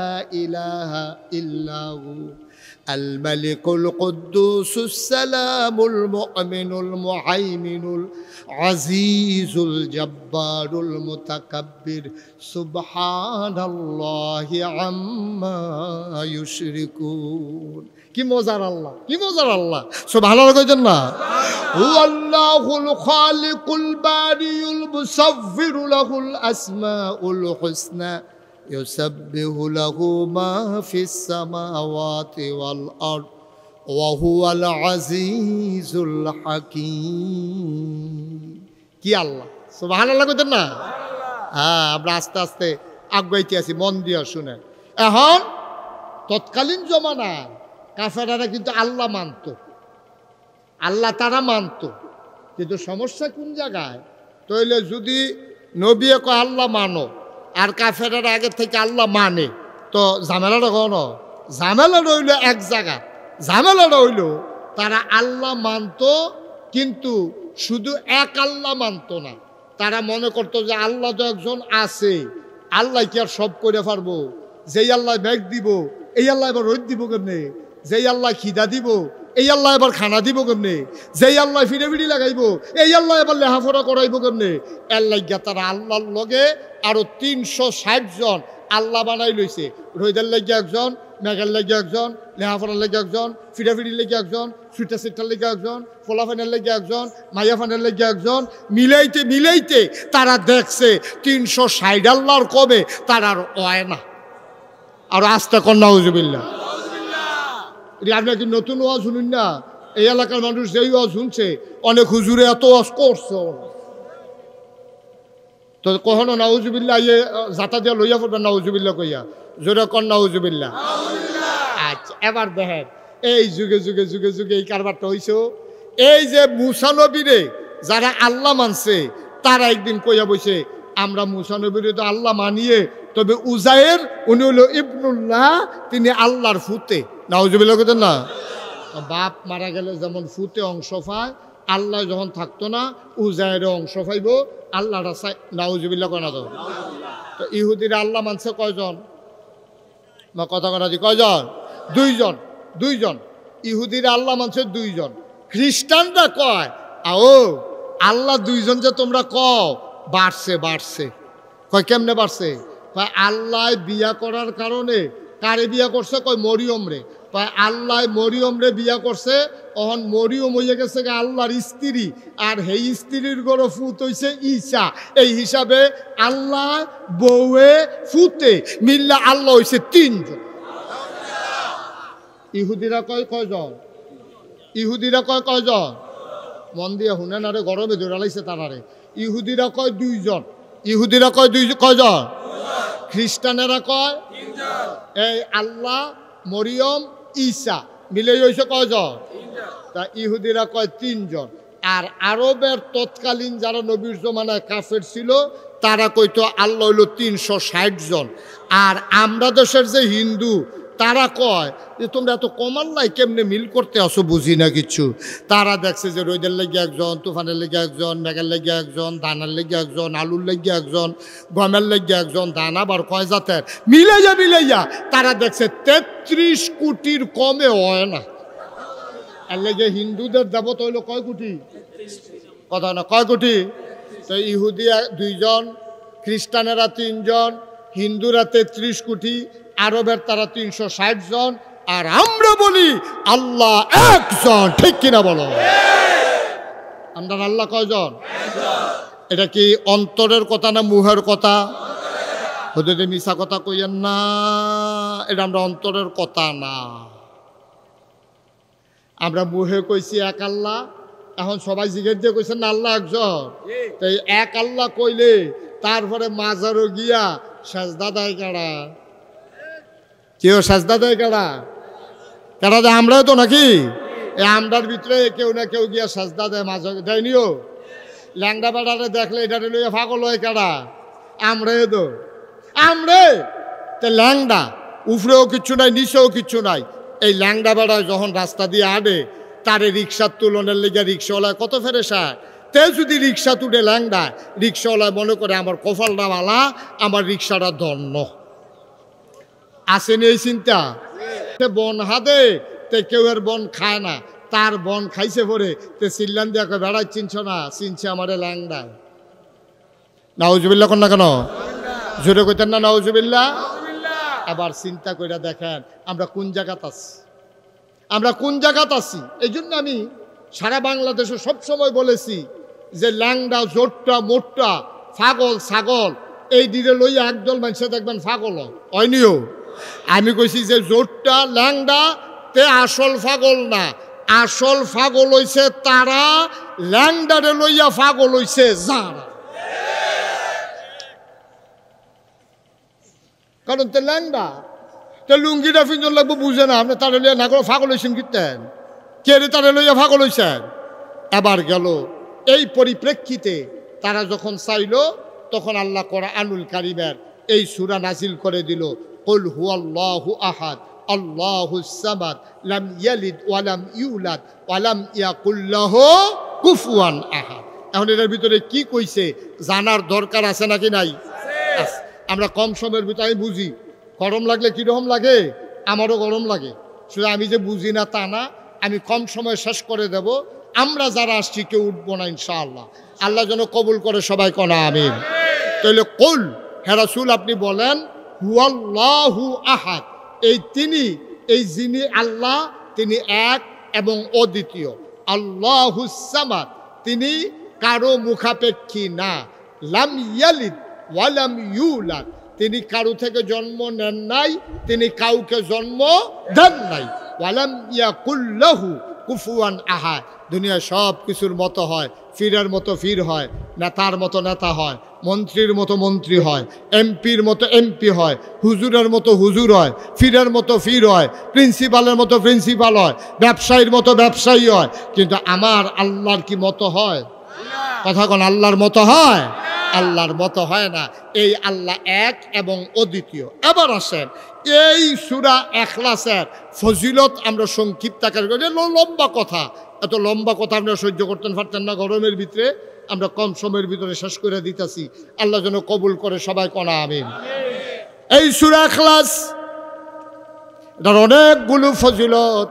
ইলাহা ইল্লাহু আল মালিকুল কুদ্দুসুস সালামুল মুমিনুল মুহাইমিনুল আজিজুল জব্বারুল মুতাকাব্বির সুবহানাল্লাহি আম্মা ইউশরিকুন। কি মজার আল্লাহ, কি মজার আল্লাহ। সুবহানাল্লাহ কইতেন না? হুয়াল্লাহুল খালিকুল বারিউল মুসাফফিরু লাহুল আসমাউল হুসনা يسبح له ما في السماوات والأرض وهو العزيز الحكيم কি আল্লাহ সুবহানাল্লাহ কইতেন না হ্যাঁ আমরা আস্তে আস্তে আগাইতে আছি মন দিয়ে শুনেন এখন তৎকালীন জমানা কাফেররা কিন্তু আল্লাহ মানত আল্লাহ তারা মানত কিন্তু সমস্যা কোন জায়গায় তাইলে যদি নবী কয় আল্লাহ মানো আর কাফেররা আগে থেকে আল্লাহ মানে তো ঝামেলাটা কোন ঝামেলাটা হইল এক জায়গা ঝামেলাটা হইল তারা আল্লাহ মানত কিন্তু শুধু এক আল্লাহ মানত না তারা মনে করতো যে আল্লাহ তো একজন আছে আল্লাহ কি আর সব করে পারবো যেই আল্লাহ মেঘ দিব এই আল্লাহ এবার রোদ দিব কেমনে যেই আল্লাহ খিদা দিব এই আল্লাহ এবার খানা দিব কেমনে যেই আল্লাহ ফিরে ফিরি লাগাইব এই আল্লাহ এবার লেখাপড়া করাইব কেমনে এর লাগিয়া তারা আল্লাহর লগে আরো 360 জন আল্লাহ বানাই লইছে রোদের লাগিয়া একজন মেঘের লাগিয়া একজন লেখাপড়ার লেগে একজন ফিরাফিরির লেগে একজন সুইটা সিটার লেগে একজন ফোলাফানের লেগে একজন মাইয়াফানের লেগে একজন মিলাইতে মিলাইতে তারা দেখছে 360 আল্লাহর কবে তারা আর হয় না আর আস্তে কন্যা হুজুবিল্লাহ আপনার কি নতুন ওয়াজ শুনুন না এই এলাকার মানুষ যেই ওয়াজ শুনছে অনেক হুজুরে এত ওয়াজ করছে তো কখনো নাউজুবিল্লাহ ইয়ে জাতা দিয়া লইয়া পড়বেন নাউজুবিল্লাহ কইয়া জোরে কন নাউজুবিল্লাহ আচ্ছা এবার দেখেন এই যুগে যুগে যুগে যুগে এই কারবারটা হইছে এই যে মুসা নবীরে যারা আল্লাহ মানছে তারা একদিন কইয়া বইছে আমরা মুসা নবীরে তো আল্লাহ মানিয়ে তবে উজায়ের উনি হলো ইবনুল্লাহ তিনি আল্লাহর ফুতে নাউজুবিল্লাহ কইতেন না বাপ মারা গেলে যেমন ফুতে অংশ পায় আল্লাহ যখন থাকতো না উজায়ের অংশ পাইব আল্লাহ নাউজুবিল্লাহ কনা তো ইহুদিরা আল্লাহ মানছে কয়জন বা কথা কথা দি কয়জন দুইজন ইহুদিরা আল্লাহ মানছে 2 জন খ্রিস্টানরা কয় আও আল্লাহ 2 জন যে তোমরা কও বাড়ছে কয় কেমনে বাড়ছে কয় আল্লাহ বিয়া করার কারণে কারে বিয়া করছে কয় মরিয়ম রে কয় আল্লাহ মরিয়ম রে বিয়া করছে অহন মরিয়ম হইয়া গেছে আল্লাহর স্ত্রী আর সেই স্ত্রীর গড় ফুত হইছে ঈসা এই হিসাবে আল্লাহ বউয়ে ফুতে মিল্লা আল্লাহ হইছে 3 জন ইহুদিরা কয় কয়জন ইহুদিরা কয় কয়জন মন দিয়ে শুনে না রে গরমে দৌড়ালাইছে তারারে ইহুদিরা কয় 2 জন ইহুদিরা কয় কয়জন খ্রিস্টানেরা কয় 3 জন এই আল্লাহ মরিয়ম ঈসা মিলে হইছে কয়জন তা ইহুদিরা কয় 3 জন আর আরবের তৎকালীন যারা নবীর জমানায় কাফের ছিল তারা কইতো আল্লাহ হইল 360 জন আর আমরা দেশের যে হিন্দু তারা কয় যে তোমরা এত কমাল্লাই কেমনে মিল করতে আসো বুঝি না কিছু তারা দেখছে যে রোদের লেগে একজন তুফানের লেগে একজন মেঘের লেগে একজন ধানের লেগে একজন আলুর লেগে একজন গমের লেগে একজন ধান আবার কয় জাতের মিলাইয়া তারা দেখছে 33 কোটির কমে হয় না এর লেগে হিন্দুদের দেবতা হইলো কয় কোটি কথা না কয় কোটি তো ইহুদি 2 জন খ্রিস্টানেরা 3 জন হিন্দুরা 33 কোটি আরবের তারা 360 জন আর আমরা বলি আল্লাহ একজন ঠিক কিনা বলো আমরা আল্লাহ কয়জন এটা কি অন্তরের কথা না মুহের কথা হুজুরে মিছা কথা কইয়েন না এটা আমরা অন্তরের কথা না আমরা মুহে কইছি এক আল্লাহ এখন সবাই জিজ্ঞেস দিয়ে কইছেন না আল্লাহ একজন তাই এক আল্লাহ কইলে তারপরে মাজারও গিয়া সাজদা দেয় কারা কেউ সাজদা দেয় কারা দেয় আমরাও তো নাকি এই আমরার ভিতরে কেউ না কেউ গিয়া সাজদা দেয় মাঝে দেয়নিও ল্যাংড়া বেড়ারে দেখলে এটারে লইয়া পাগল হয় কারা আমরাই তো ল্যাংড়া উপরেও কিচ্ছু নাই নিচেও কিচ্ছু নাই এই ল্যাংড়া বেড়ায় যখন রাস্তা দিয়ে আড়ে তারে রিক্সার তুলনের লেগে রিক্সাওয়ালায় কত ফেরেশায় তে যদি রিক্সা তুলে ল্যাংড়ায় রিক্সাওয়ালায় মনে করে আমার কপালটা মালা আমার রিক্সাটা ধন্য আসেনি এই চিন্তা বন হাদে তে কেউ এর বন খায় না তার বন খাইছে পরে তে চিল্লান দিয়া বেড়াই চিনছ না চিনছে আমারে ল্যাংড়ায় নাউজুবিল্লাহ কন না কেন জোরে কইতেন না নাউজুবিল্লাহ আবার চিন্তা করে দেখেন আমরা কোন জায়গাত আছি এই জন্য আমি সারা বাংলাদেশে সবসময় বলেছি যে ল্যাংড়া জোটটা মোটটা পাগল ছাগল এই দিকে লইয়া একদল মানুষে দেখবেন পাগল হয়নিও। আমি কইছি যে জোরটা ল্যাংডা তে আসল পাগল না, আসল পাগল হইছে তারা, ল্যাংডারে লইয়া পাগল হইছে যারা। কারণ তে ল্যাংডা তে লুঙ্গিটা পিঞ্জন লাগবো বুঝে না, আপনি তারা লইয়া না করে পাগল হইছেন কিতেন কে রে তারা লইয়া পাগল হইছেন। এবার গেল এই পরিপ্রেক্ষিতে তারা যখন চাইল তখন আল্লাহ কোরআনুল কারীমের এই সূরা নাজিল করে দিল, কুল হুয়াল্লাহু আহাদ আল্লাহুস সামাদ লাম ইয়ালিদ ওয়া লাম ইউলাদ ওয়া লাম ইয়াকুল লাহু কুফুয়ান আহাদ। এখন এর ভিতরে কি কইছে জানার দরকার আছে নাকি নাই? আমরা কম সময়ের ভিতরে আমি বুঝি, গরম লাগলে কীরকম লাগে? আমারও গরম লাগে, শুধু আমি যে বুঝি না তা না, আমি কম সময় শেষ করে দেব। আমরা যারা আসছি কেউ উঠবো না ইনশাআল্লাহ। আল্লাহ যেন কবুল করে সবাই কনা আমিন। তাহলে কুল হে রাসূল আপনি বলেন হুয়াল্লাহু আহাদ, এই তিনি, এই যিনি আল্লাহ তিনি এক এবং অদ্বিতীয়। আল্লাহুস সামাদ তিনি কারো মুখাপেক্ষী না। লাম ইয়ালিদ ওয়া লাম ইউলাদ তিনি কারো থেকে জন্ম নেন নাই, তিনি কাউকে জন্ম দেন নাই। ওয়া লাম ইয়াকুল লাহু কুফুয়ান আহাদ। দুনিয়া সব কিছুর মতো হয়, ফিরের মতো ফির হয়, নেতার মতো নেতা হয়, মন্ত্রীর মতো মন্ত্রী হয়, এমপির মতো এমপি হয়, হুজুরের মতো হুজুর হয়, ফিরের মতো ফির হয়, প্রিন্সিপালের মতো প্রিন্সিপাল হয়, ব্যবসায়ীর মতো ব্যবসায়ী হয়। কিন্তু আমার আল্লাহর কি মতো হয়? কথা কোন আল্লাহর মতো হয়? আল্লাহর মতো হয় না। এই আল্লাহ এক এবং অদ্বিতীয়। এবার আসেন এই সূরা ইখলাসের ফজিলত আমরা সংক্ষিপ্ত আকারে করি, লম্বা কথা, এত লম্বা কথা আপনারা সহ্য করতেন পারতেন না গরমের ভিতরে, আমরা কম সময়ের ভিতরে শেষ করে দিতেছি। আল্লাহ যেন কবুল করে সবাই কনা আমিন। এই সূরা ইখলাস এটার অনেকগুলো ফজিলত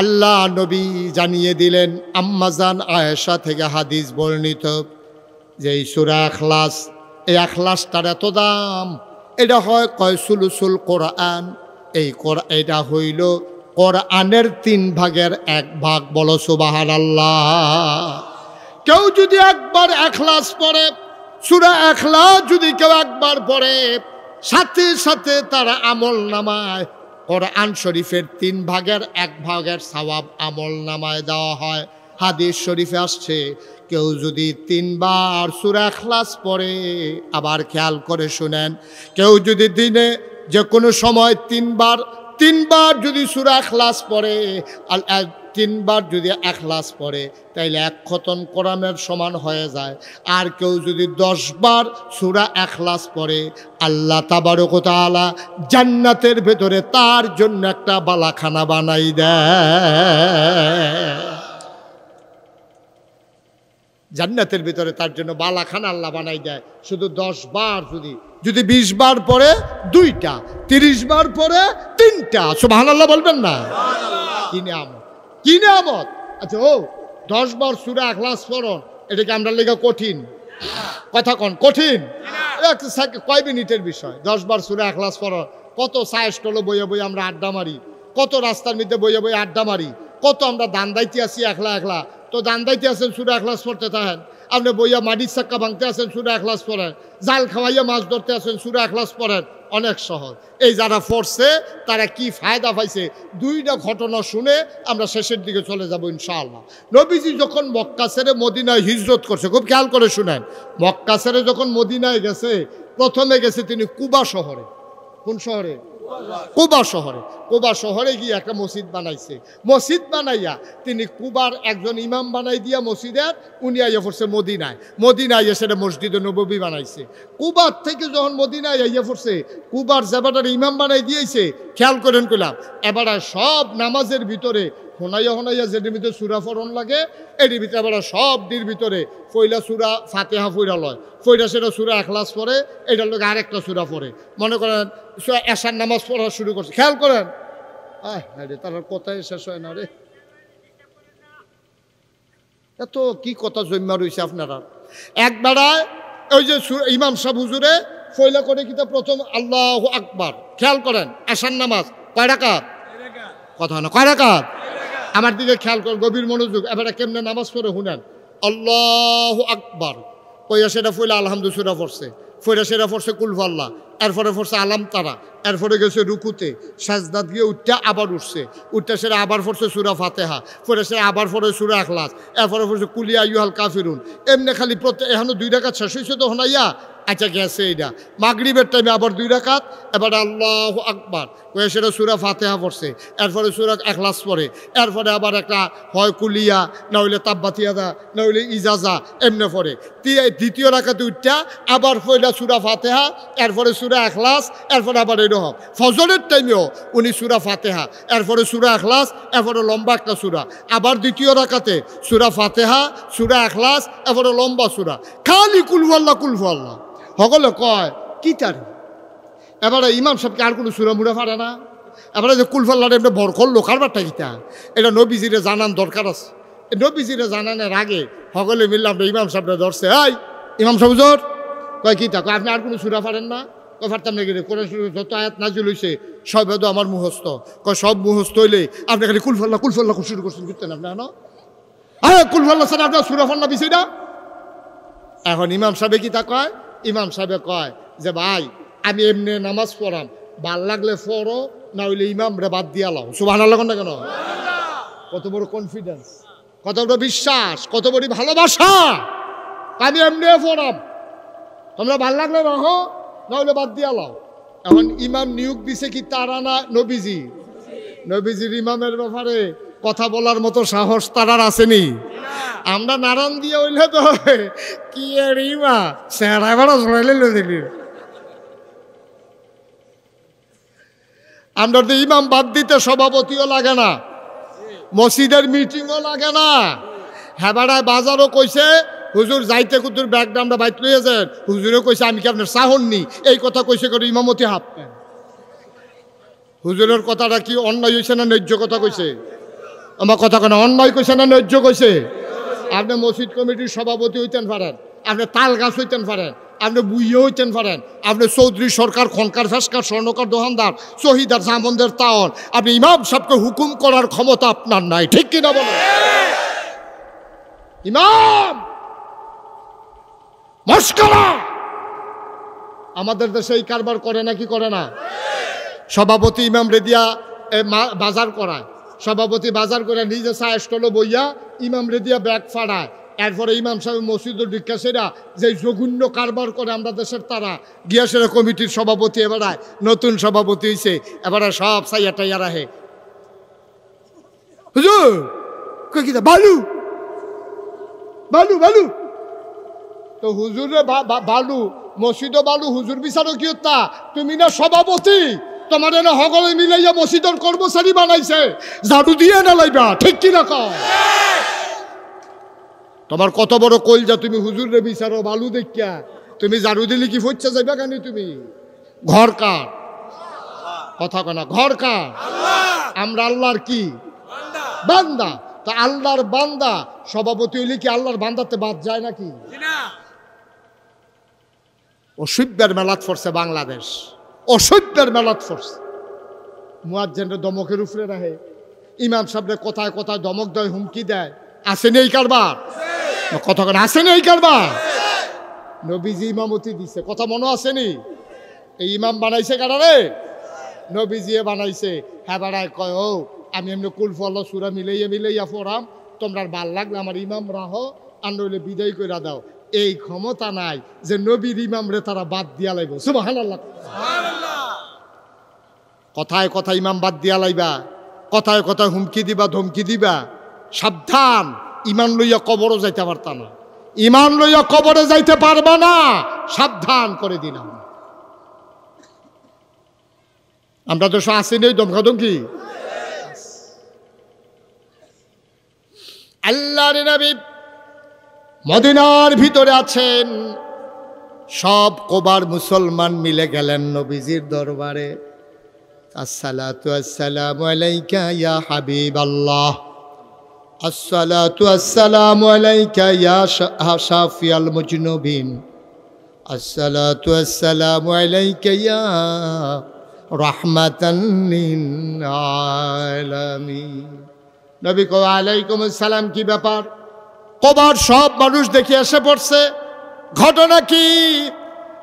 আল্লাহ নবী জানিয়ে দিলেন। আম্মাজান আয়েশা থেকে হাদিস বর্ণিত যে এই সূরা ইখলাস, এই ইখলাসটার এত দাম, এটা হয় কয়সুলুসুল কোরআন। এটা হইল কোরআনের 3 ভাগের 1 ভাগ। বলো সুবহানাল্লাহ। কেউ যদি একবার ইখলাস পড়ে, সূরা ইখলাস যদি কেউ একবার পড়ে, সাথে সাথে তার আমল নামায় কোরআন শরীফের 3 ভাগের 1 ভাগের সওয়াব আমল নামায় দেওয়া হয়। হাদিস শরীফে আসছে কেউ যদি 3 বার সূরা ইখলাস পড়ে, আবার খেয়াল করে শুনেন, কেউ যদি দিনে যে কোনো সময় 3 বার যদি সূরা ইখলাস পড়ে, 3 বার যদি ইখলাস পড়ে তাইলে 1 খতম কোরআনের সমান হয়ে যায়। আর কেউ যদি 10 বার সূরা ইখলাস পড়ে, আল্লাহ তাবারক ওয়া তাআলা জান্নাতের ভেতরে তার জন্য একটা বালাখানা বানাই দেয়। জান্নাতের ভিতরে তার জন্য বালাখানা আল্লাহ বানাই দেয়। শুধু 10 বার যদি 20 বার পরে 2টা, 30 বার পরে 3টা। সুবহানাল্লাহ বলবেন না? কি নিয়ামত, কি নিয়ামত। আচ্ছা 10 বার সূরা ইখলাস পড়ুন, এটা কি আমরা লেখা কঠিন? কথা কোন কঠিন? কয় মিনিটের বিষয় 10 বার সূরা ইখলাস পড়ুন। কত সায়েস টলো বইয়ে বইয়ে আমরা আড্ডা মারি, কত রাস্তার মধ্যে বইয়ে বইয়ে আড্ডা মারি, কত আমরা দান দাইতে আসি একলা। তো দান দাইতে আছেন সূরা ইখলাস পড়তে থাকেন, আপনি বইয়া মাটির চাক্কা ভাঙতে আছেন সূরা ইখলাস পড়েন, জাল খাওয়াইয়া মাছ ধরতে আছেন সূরা ইখলাস পড়েন। অনেক সহজ। এই যারা পড়ছে তারা কি ফায়দা পাইছে 2টা ঘটনা শুনে আমরা শেষের দিকে চলে যাব ইনশাআল্লাহ। নবীজি যখন মক্কা ছেড়ে মদিনায় হিজরত করছে, খুব খেয়াল করে শুনেন, মক্কা ছেড়ে যখন মদিনায় গেছে, প্রথমে গেছে তিনি কুবা শহরে। কোন শহরে? কুবা শহরে। কুবা শহরে গিয়ে একটা মসজিদ বানাইছে। মসজিদ বানাইয়া তিনি কুবার একজন ইমাম বানাই দিয়া মসজিদের, উনি আইয়া পড়ছে মদিনায়। মদিনায় সেটা মসজিদে নববী বানাইছে। কুবার থেকে যখন মদিনায় আইয়া পড়ছে, কুবার জায়গাটার ইমাম বানাই দিয়েছে। খেয়াল করেন কইলাম, এবার সব নামাজের ভিতরে হোনাইয়া যেটির ভিতরে সূরা পড়ন লাগে, এটির ভিতরে এবার সব দির ভিতরে পয়লা সূরা ফাতিহা পড়া লয়, পয়লা সেটা সূরা ইখলাস পড়ে, এটার লোক আরেকটা সূরা পড়ে। মনে করেন এশার নামাজ পড়া শুরু করছে, খেয়াল করেন, তার কথাই শেষ হয় না রে। এত কি কথা জন্মা রয়েছে আপনারা। একবারায় ওই যে ইমাম সাহেব হুজুরে পয়লা করে কিতা প্রথম আল্লাহু আকবার। খেয়াল করেন এশার নামাজ কয় রাকাত? কথা না, কয় রাকাত? আমার দিকে খেয়াল করেন, গভীর মনোযোগ। এবারে কেমনে নামাজ পড়ে শুনেন। আল্লাহু আকবার কইয়া সেটা পয়লা আলহামদুলিল্লাহ সূরা পড়ছে, ফেরা সেরা পড়ছে কুলফাল্লাহ, এরপরে পড়ছে আলাম তারা, এরপরে গেছে রুকুতে, সাজদাত গিয়ে উঠতে আবার উঠছে, উঠতে সেরা আবার পড়ছে সূরা ফাতিহা, ফেরা সেরা আবার পড়ে সূরা ইখলাস, এরপরে পড়ছে কুল ইয়া আইয়ুহাল কাফিরুন। এমনি খালি এখনো 2 রাকাত শেষ হয়েছে তো হনাইয়া, আচ্ছা গেছে এইটা। মাগরিবের টাইমে আবার 2 রাকাত, এবার আল্লাহু আকবার কয়ে সেটা সূরা ফাতিহা পড়ছে, এরপরে সূরা ইখলাস পড়ে, এরপরে আবার একটা হয় কুলিয়া, না হইলে তাব্বাতিয়াদা, না হইলে ইজাজা, এমনি পড়ে। দ্বিতীয় রাকাতে উঠটা আবার পড়লা সূরা ফাতিহা, এরপরে সূরা ইখলাস, এরপরে আবার এরকম। ফজরের টাইমেও উনি সূরা ফাতিহা, এরপরে সূরা ইখলাস, এরপরে লম্বা একটা সূরা, আবার দ্বিতীয় রাকাতে সূরা ফাতিহা, সূরা ইখলাস, এরপরে লম্বা সূরা, খালি কুলহুয়াল্লাহ কুলহুয়াল্লাহ। সকলে কয় কি তার এবারে ইমাম সাহেবকে আর কোনো সুরা মুড়া পারে না। এবারে যে কুলফাল্লার এমনি ভর করলো কারবারটা কিতা, এটা নবীজিরে জানান দরকার আছে। নবীজিরে জানানোর আগে সকলে মিললাম ইমাম সাহেবরা ধরছে, এই ইমাম সাহেব জোর কয় কিতা, কয় আপনি আর কোনো সুরা পারেন না? কয় পারতাম না গেলে কোরআন যত আয়াত নাজিল হয়েছে সব এত আমার মুখস্থ। কয় সব মুখস্থ হইলে আপনি খালি কুলফাল্লাহ কুলফাল্লাহ শুরু করছেন করতেন আপনি না? হ্যাঁ কুলফাল্লাহ স্যার আপনার সুরা ফান্না বিষয়টা। এখন ইমাম সাহেব কিতা কয়, ইমাম সাহেব কয় যে ভাই আমি এমনি নামাজ পড়াম, ভাল লাগলে পড়ো, না হইলে ইমাম রে বাদ দিয়া লাও। সুবহানাল্লাহ না কেন? কত বড় কনফিডেন্স, কত বড় বিশ্বাস, কত বড় ভালোবাসা। আমি এমনি পড়াম, তোমরা ভাল লাগলে রাখো, না হইলে বাদ দিয়া লাও। এখন ইমাম নিয়োগ দিছে কি তারা না নবীজি? নবীজির ইমামের ব্যাপারে কথা বলার মতো সাহস তারার আসেনি। আমরা নারায়ণ দিয়ে হইলে তো কি এর ইমা চেহারা এবার জড়াইলে দেখলি আমরা তো ইমাম বাদ দিতে সভাপতিও লাগে না, মসজিদের মিটিংও লাগে না। হেবাড়ায় বাজারও কইছে হুজুর যাইতে কুতুর ব্যাগটা আমরা বাইত লইয়া যান, হুজুরও কইছে আমি কি আপনার চাহননি, এই কথা কইছে করে ইমামতি হাঁপতেন। হুজুরের কথাটা কি অন্যায় হয়েছে না ন্যায্য কথা কইছে? আমার কথা কেন অন্যায় কইছে না ন্যায্য কইছে? আপনি মসজিদ কমিটির সভাপতি হইতেন পারেন, আপনি তাল গাছ হইতেন পারেন, আপনি বুইয়ে হইতেন পারেন, আপনি চৌধুরী সরকার খনকার ফেসকার স্বর্ণকার দোকানদার শহীদার জামন্দের তাওন, আপনি ইমাম সাহেবকে হুকুম করার ক্ষমতা আপনার নাই, ঠিক কিনা বলেন? ইমাম মস্করা আমাদের দেশে এই কারবার করে নাকি করে না? সভাপতি ইমাম রেদিয়া বাজার করায়, সভাপতি বাজার করে নিজে চা স্টলে বইয়া ইমাম রেদিয়া ব্যাগ ফাড়ায়, এরপরে ইমাম সাহেব মসজিদের ডিক্কাসেরা যে জঘন্য কারবার করে আমরা দেশের তারা গিয়াসেরা কমিটির সভাপতি এবারে নতুন সভাপতি হয়েছে, এবারে সব সাইয়া টাইয়া রাহে হুজুর কিতা বালু বালু বালু তো হুজুরে বালু মসজিদও বালু, হুজুর বিচারও কি তা তুমি না সভাপতি, তোমার না সকলে মিলাইয়া মসজিদের কর্মচারী বানাইছে, ঝাড়ু দিয়ে না লাইবা, ঠিক কিনা কও? তোমার কত বড় কলজা, তুমি হুজুরে বিচারো বালু দেখিয়া, তুমি ঝাড়ু দিলে কি ফচ্ছা যাইবা কেন? তুমি ঘর কার কথা কনা, ঘর কার? আমরা আল্লাহর কি বান্দা, তা আল্লাহর বান্দা সভাপতি হইলে কি আল্লাহর বান্দাতে বাদ যায় নাকি? অসভ্যের মেলাত পড়ছে বাংলাদেশ, অসভ্যের মেলাত পড়ছে। মুয়াজ্জিনরা দমকের উপরে রাখে, ইমাম সাহেবরে কথায় কথায় দমক দেয়, হুমকি দেয়, আসেনি এই কারবার? কথা কেন আসেনি এই কারবার? নবীজি ইমামতি দিছে, কথা মনে আসেনি? এই ইমাম বানাইছে কারারে? নবীজি বানাইছে। হ্যাঁ বাড়ায় কয় ও আমি এমনি কুলফল্লা সুরা মিলাইয়া মিলাইয়া পড়াম, তোমরা ভাল লাগলে আমার ইমাম রাহো, আর নইলে বিদায় করে দাও। এই ক্ষমতা নাই যে নবীর ইমাম রে তারা বাদ দিয়া লাইব। সুবহানাল্লাহ। কথায় কথা ইমাম বাদ দিয়া লাইবা, কথায় কথায় হুমকি দিবা, ধমকি দিবা, সাবধান। ইমান লইয়া কবরও যাইতে পারতা না, ইমান লইয়া কবরে যাইতে পারবা না, সাবধান করে দিলাম। আমরা তো আসিনি ধমকা ধমকি। আল্লাহর নবী মদিনার ভিতরে আছেন, সব কোবার মুসলমান মিলে গেলেন নবীজির দরবারে। আসসালাতু আসসালামু আলাইকা ইয়া হাবিবাল্লাহ, আসসালাতু আসসালামু আলাইকা ইয়া শাফিয়াল মুজনুবিন, আসসালাতু আসসালামু আলাইকা ইয়া রাহমাতান লিল আলামিন। নবী কো আলাইকুম আসসালাম। কি ব্যাপার? কবার সব মানুষ দেখে এসে পড়ছে। ঘটনা কি?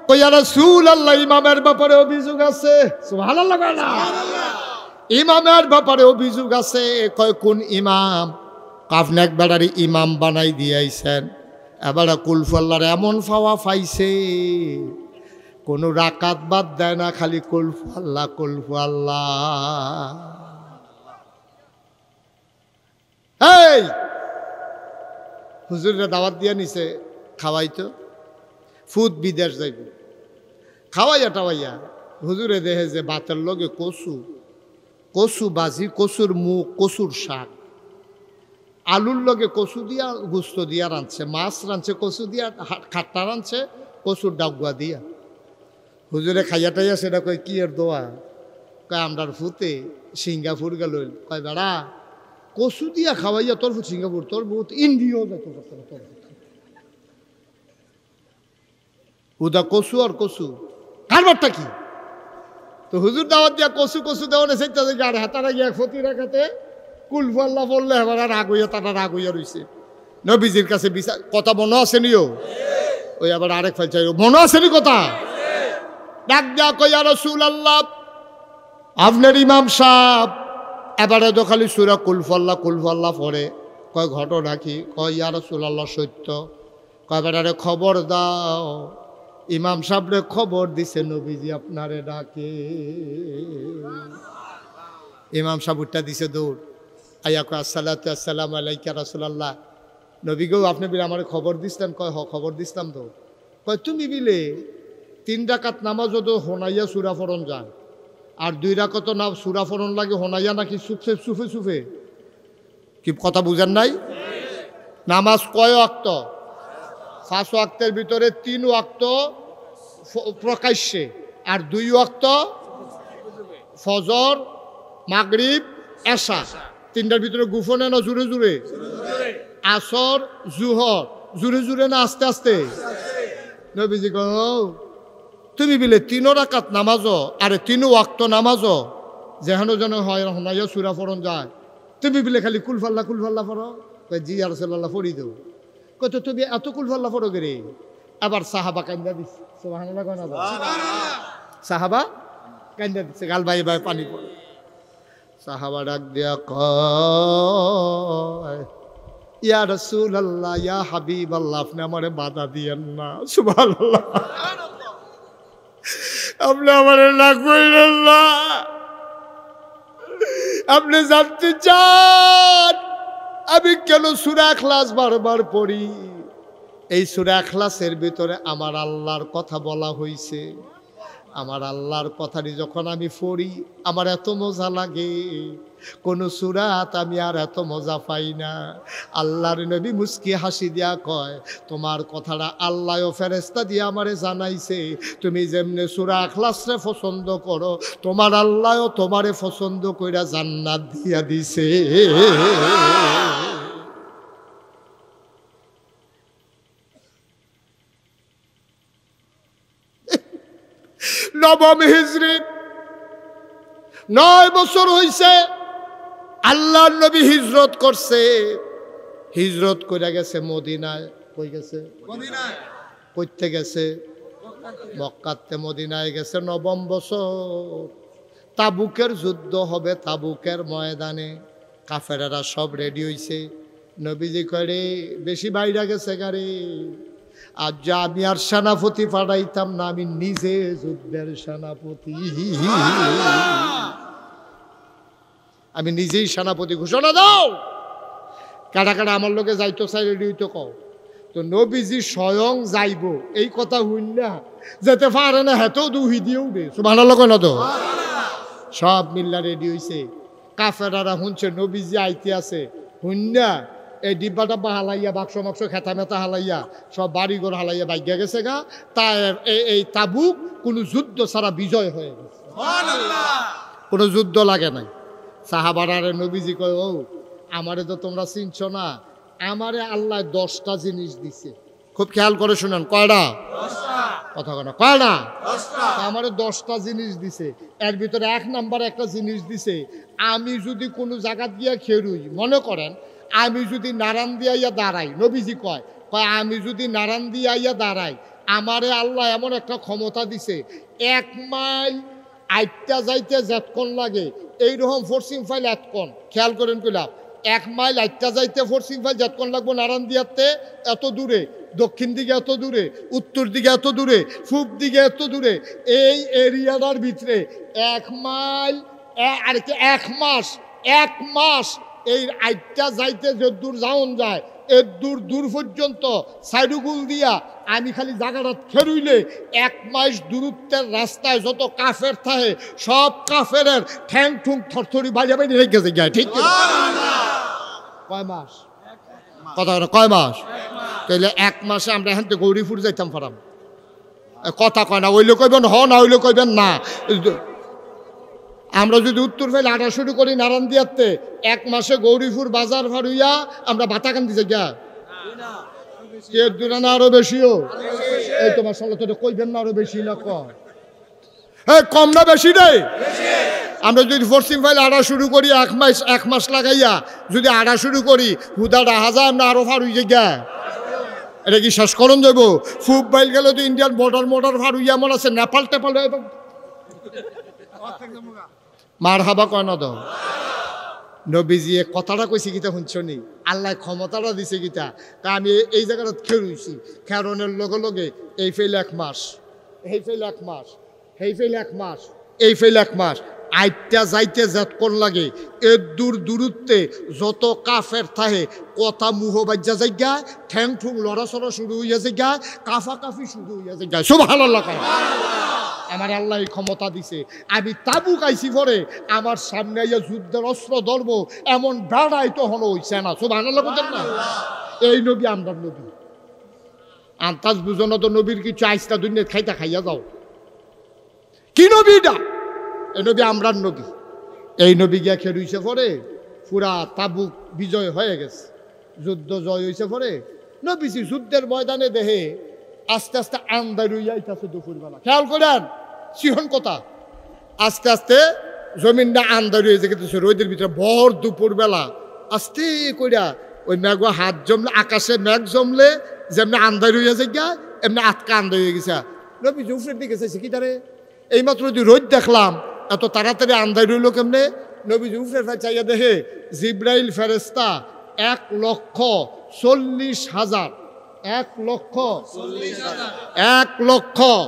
কই ইয়া রাসূলুল্লাহ ইমামের ব্যাপারে অভিযোগ আছে। সুবহানাল্লাহ কয় না? ইমামের ব্যাপারে অভিযোগ আছে। কয় কোন ইমাম? আপনি একবারে ইমাম বানাই দিয়েছেন, এবার কুলফু আল্লাহর এমন ফাওয়া পাইছে, কোনো রাকাত বাদ দেয় না, খালি কুলফু আল্লাহ কুলফু আল্লাহ। এই হুজুরের দাওয়াত দিয়ে নিছে, খাওয়াইতো, ফুদ বিদেশ যাইব, খাওয়াইয়া টাওয়াইয়া হুজুরে দেহে যে ভাতের লগে কচু, কচু বাজি, কচুর মুখ, কচুর শাক, আলুর লগে কচু দিয়া গুস্ত দিয়া রাঁধছে, মাছ রাঁধছে কচু দিয়া, খাট্টা রাঁধছে কচুর ডাগুয়া দিয়া। হুজুরে খাইয়া টাইয়া সেটা কয় কি এর দোয়া? কয় আমরার ফুতে সিঙ্গাপুর গেল। কয় বেড়া কচু দিয়া খাওয়াইয়া তোর ফুট সিঙ্গাপুর, তোর বহুত ইন্ডিয়াও যেত তোর উদা কচু আর কচু, কারবারটা কি? তো হুজুর দাওয়াত দিয়া কচু কচু দেওয়া নেছে, আর হাতারা গিয়া ক্ষতি রাখাতে কুলফু আল্লাহ বললে এবার রাগ হইয়া, তারা রাগ হইয়া রইছে। নবীজির কাছে বিচার কথা মনে আসেনিও, ওই আবার আরেক ফাইল চাই, মনে আসেনি কথা? ডাক দিয়া কই ইয়া রাসূলুল্লাহ আপনার ইমাম সাহেব এবারে তো খালি সূরা কুলফু আল্লাহ পড়ে। কয় ঘটনা কি? কয় ইয়া রাসূলুল্লাহ সত্য। কয় বেটারে খবর দাও, ইমাম সাহেবরে খবর দিছে নবীজি আপনারে ডাকে। ইমাম সাহেব উঠটা দিছে দৌড়, আইয়া কয় আসসালাতু আসসালামু আলাইকা রাসূলুল্লাহ, নবী গো আপনি বিলে আমার খবর দিছিলেন? কয় হ খবর দিছিলাম তো। কয় তুমি বিলে 3 রাকাত নামাজও তো হোনাইয়া সূরা পড়ন যায়, আর 2 রাকাত না সূরা পড়ন লাগে হোনাইয়া নাকি সুফে সুফে সুফে? কি কথা বুঝেন নাই? নামাজ কয় ওয়াক্ত? 5 ওয়াক্তের ভিতরে 3 ওয়াক্ত প্রকাশ্যে, আর 2 ওয়াক্ত ফজর, মাগরিব, এশা। 3টার ভিতরে গোপনে না জুড়ে জুড়ে? আসর, জুহর জুড়ে জুড়ে না আস্তে আস্তে? নবীজি কও তুমি বিলে 3 রাকাত নামাজও আরে 3 ওয়াক্ত নামাজও যেন যেন হয় হোনাইয়া সূরা পড়ন যায়, তুমি বিলে খালি কুলফু আল্লাহ পড়ো? কয় জি ইয়া রাসূলুল্লাহ পড়ি দেও। কয় তো তুমি এত কুলফু আল্লাহ পড়ো রে? আবার সাহাবা কান্দা দিছে। সুবহানাল্লাহ কয় না? সাহাবা কান্দা দিছে, গাল বাই বাই পানি পড়ে। সাহাবা ডাক দিয়া কয় ইয়া রাসূলুল্লাহ ইয়া হাবিবাল্লাহ আপনি আমারে বাধা দিয়েন না। সুবহানাল্লাহ, আপনি আমারে না কইলেন না। আপনি জানতে চান আমি কেন সূরা ইখলাস বারবার পড়ি? এই সূরা ইখলাসের ভিতরে আমার আল্লাহর কথা বলা হয়েছে। আমার আল্লাহর কথাটি যখন আমি পড়ি আমার এত মজা লাগে, কোন সূরাত আমি আর এত মজা পাই না। আল্লাহর নবী মুস্কি হাসি দিয়া কয় তোমার কথাটা আল্লাহ ও ফেরেশতা দিয়ে আমারে জানাইছে, তুমি যেমনে সূরা ইখলাসরে পছন্দ করো তোমার আল্লাহও তোমারে পছন্দ কইরা জান্নাত দিয়া দিছে। নবম হিজরি 9 বছর হইছে আল্লাহর নবী হিজরত করছে। হিজরত করে গেছে মদিনায়। কই গেছে? মদিনায়। কইতে গেছে? মক্কাতে মদিনায় গেছে। 9ম বছর তাবুকের যুদ্ধ হবে, তাবুকের ময়দানে কাফেরেরা সব রেডি হইছে। নবীজি কয় বেশি বাইরে গেছে গাড়ি, আর যা আমি আর সেনাপতি পাঠাইতাম না, আমি নিজে যুদ্ধের সেনাপতি, আমি নিজেই সেনাপতি। ঘোষণা দাও কাটা কাটা আমার লোকে যাইতো চাই রেডি হইতো কও। তো নবীজি স্বয়ং যাইব এই কথা হইন না, যেতে পারে না হেতেও দুহি দিয়েও দে। সুবহানাল্লাহ কয় না তো? সব মিল্লা রেডি হইছে। কাফেরারা শুনছে নবীজি আইতে আছে, হুন না এই ডিব্বাটা হালাইয়া বাক্স মাক্স খেতা মেতা হালাইয়া সব বাড়িঘর হালাইয়া বাইগা গেছে গা। তাই এই তাবুক কোনো যুদ্ধ ছাড়া বিজয় হয়ে গেছে, কোনো যুদ্ধ লাগে নাই। সাহাবারে নবীজি কয় ও আমারে তো তোমরা চিনছ না, আমারে আল্লাহ 10টা জিনিস দিছে। খুব খেয়াল করে শুনেন, কয়টা? কথা কয় না, কয়টা? আমারে 10টা জিনিস দিছে। এর ভিতরে 1 নাম্বার একটা জিনিস দিছে, আমি যদি কোনো জায়গা দিয়া খেরুই, মনে করেন আমি যদি নারান দিয়া দাঁড়াই, নবীজি কয় আমি যদি নারান দিয়া দাঁড়াই আমারে আল্লাহ এমন একটা ক্ষমতা দিছে 1 মাইল আইটটা যাইতে যতক্ষণ লাগে এইরকম ফোর্সিং ফাইল এতক্ষণ খেয়াল করেন কইলাম 1 মাইল আইটটা যাইতে ফোর্সিং ফাইল যতক্ষণ লাগবো নারায়ণ দিয়াতে এত দূরে, দক্ষিণ দিকে এত দূরে, উত্তর দিকে এত দূরে, পূব দিকে এত দূরে, এই এরিয়াটার ভিতরে 1 মাইল আর কি 1 মাস এই আইটটা যাইতে যদ্দূর যাওন যায় এর দূর পর্যন্ত সাইডুগুল দিয়া আমি খালি জায়গাটা খেরুইলে 1 মাস দূরত্বের রাস্তায় যত কাফের থাকে সব কাফের ঠ্যাং ঠুং থরথরি বাজা বাইরে রেখে যায়। ঠিক কয় মাস কথা কয় মাস? তাহলে 1 মাসে আমরা এখান থেকে গৌরীপুর যাইতাম পারাম। কথা কয় না, ওইলে কইবেন হ না ওইলে কইবেন না। আমরা যদি উত্তর ফেলে আটা শুরু করি নারায়ণ দিয়াতে 1 মাসে গৌরীপুর বাজার ভার হইয়া আমরা বাতাকান্দি যাই এর দূরে না আরো বেশিও। এই তোমার সঙ্গে তো কইবেন না আরো বেশি না কম? হ্যাঁ কম না বেশি রে? আমরা যদি ফোর্সিং ফাইল আড়া শুরু করি 1 মাস লাগাইয়া যদি আড়া শুরু করি হুদা রাহাজা আমরা আরো ভার হইয়া গা। এটা কি শেষ করণ যাব? ফুব বাইল গেলে তো ইন্ডিয়ান বর্ডার ভার হইয়া মনে আছে নেপাল টেপাল মার হাবা কয় না দাও। নবীজি কথাটা কইছে গীতা শুনছনি? আল্লাহ ক্ষমতাটা দিছে গীতা। তা আমি এই জায়গাটা খেরুইছি, খেরনের লগে লগে এই ফেল 1 মাস, এই ফেল 1 মাস, এই ফেল 1 মাস, এই ফেল 1 মাস আইটটা যাইতে যতক্ষণ লাগে এর দূরত্বে যত কাফের থাকে কথা মুহ বাজ্যা যাইগা, ঠ্যাং ঠুং লড়াচড়া শুরু হইয়া যাইগা, কাফাকাফি শুরু হইয়া যাইগা। সুবহানাল্লাহ। আমার আল্লাহ এই ক্ষমতা দিছে। আমি তাবুক আইছি পরে আমার সামনে আইয়া যুদ্ধের অস্ত্র ধরব এমন বেড়াই তো হলো হইছে না। সুবহানাল্লাহ বলেন না? এই নবী আমরা নবী আন্তাজ বুঝো না তো নবীর কিছু আইসটা দুনিয়া খাইতা খাইয়া যাও। কি নবী এটা? এই নবী আমরার নবী। এই নবী গিয়া খেলুইছে পরে পুরা তাবুক বিজয় হয়ে গেছে, যুদ্ধ জয় হয়েছে পরে নবীজি যুদ্ধের ময়দানে দেহে আস্তে আস্তে আন্দার হইয়াইতেছে দুপুরবেলা। খেয়াল করেন সিহন কথা, আস্তে আস্তে জমিনটা আন্দার হয়ে যেতেছে রোদের ভিতরে ভর দুপুরবেলা আস্তে কইরা ওই মেঘ হাত জমলে আকাশে মেঘ জমলে যেমনি আন্দার হইয়া যায় এমনি আটকা আন্দার হয়ে গেছে। নবীজি উপরের দিকে চাইছে কি তারে এইমাত্র যদি রোদ দেখলাম এত তাড়াতাড়ি আন্দার হইল কেমনে? নবীজি উপরের চাইয়া দেখে জিব্রাইল ফেরেস্তা 1,40,000 1,40,000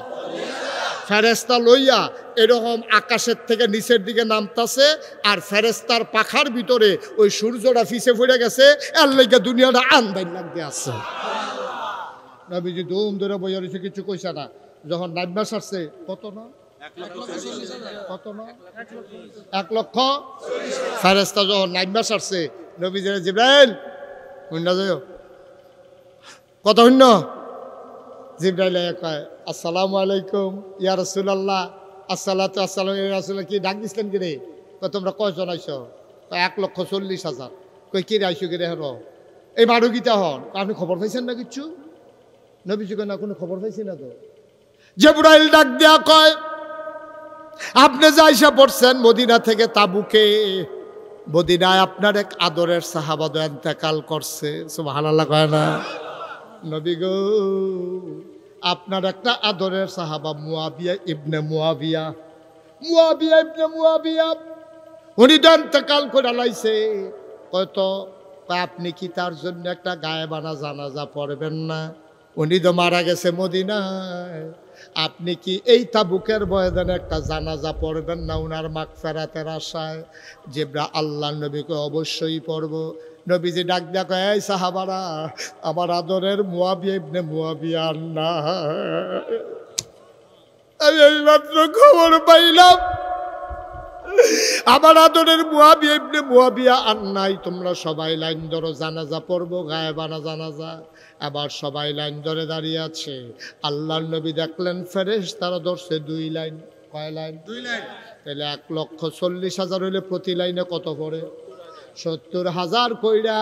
ফেরেস্তা লইয়া এরকম আকাশের থেকে নিচের দিকে নামতাছে আর ফেরেস্তার পাখার ভিতরে ওই সূর্যটা ফিসে পড়ে গেছে এর লেগে দুনিয়াটা আন্দার লাগতে আছে। নবীজি ধুম ধরে বইয়া রয়েছে, কিছু কইছে না। যখন নাইবাস আসছে কত না কত না 1,40,000 ফেরেস্তা যখন নাইবাস আসছে নবীজি জিব্রাইল শুননা যাও কত শূন্য? জিব্রাইল কয় আসসালামু আলাইকুম ইয়া রাসূলুল্লাহ। আসসালাতু আসসালামু ইয়া রাসূলুল্লাহ। কি ডাক দিছিলেন কি রে? কয় তোমরা কয়জন আইছো? 1,40,000। কই কি রে আইছো কি রে? হলো এই মারু গীতা হন। আপনি খবর পাইছেন না কিচ্ছু? নবীজি কয় না কোনো খবর পাইছি না তো। জিব্রাইল ডাক দেয়া কয় আপনি যে আইসা পড়ছেন মদিনা থেকে তাবুকে, মদিনায় আপনার এক আদরের সাহাবা ইন্তেকাল করছে। সুবহানাল্লাহ কয় না? নবী গো আপনার একটা আদরের সাহাবা মুয়াবিয়া ইবনে মুয়াবিয়া উনি তো ইন্তেকাল করে লাইছে। কয়তো আপনি কি তার জন্য একটা গায়েবানা জানাজা পড়বেন না? উনি তো মারা গেছে মদিনায়, আপনি কি এই তাবুকের ময়দানে একটা জানাজা পড়বেন না উনার মাগফিরাতের আশায়? জিব্রাইল আল্লাহ নবীকে অবশ্যই পড়ব। নবীজি ডাক দিয়া কয় এই সাহাবারা আমার আদরের মুয়াবিয়া ইবনে মুয়াবিয়া না, আমি এইমাত্র খবর পাইলাম আমার আদরের মুয়াবিয়া ইবনে মুয়াবিয়া আর নাই। তোমরা সবাই লাইন ধরো, জানাজা পড়বো, গায়েবানা জানাজা। আবার সবাই লাইন ধরে দাঁড়িয়ে আছে। আল্লাহর নবী দেখলেন ফেরেশতারা ধরছে 2 লাইন। কয় লাইন? 2 লাইন। তাহলে 1,40,000 হইলে প্রতি লাইনে কত পড়ে? 70,000 কইরা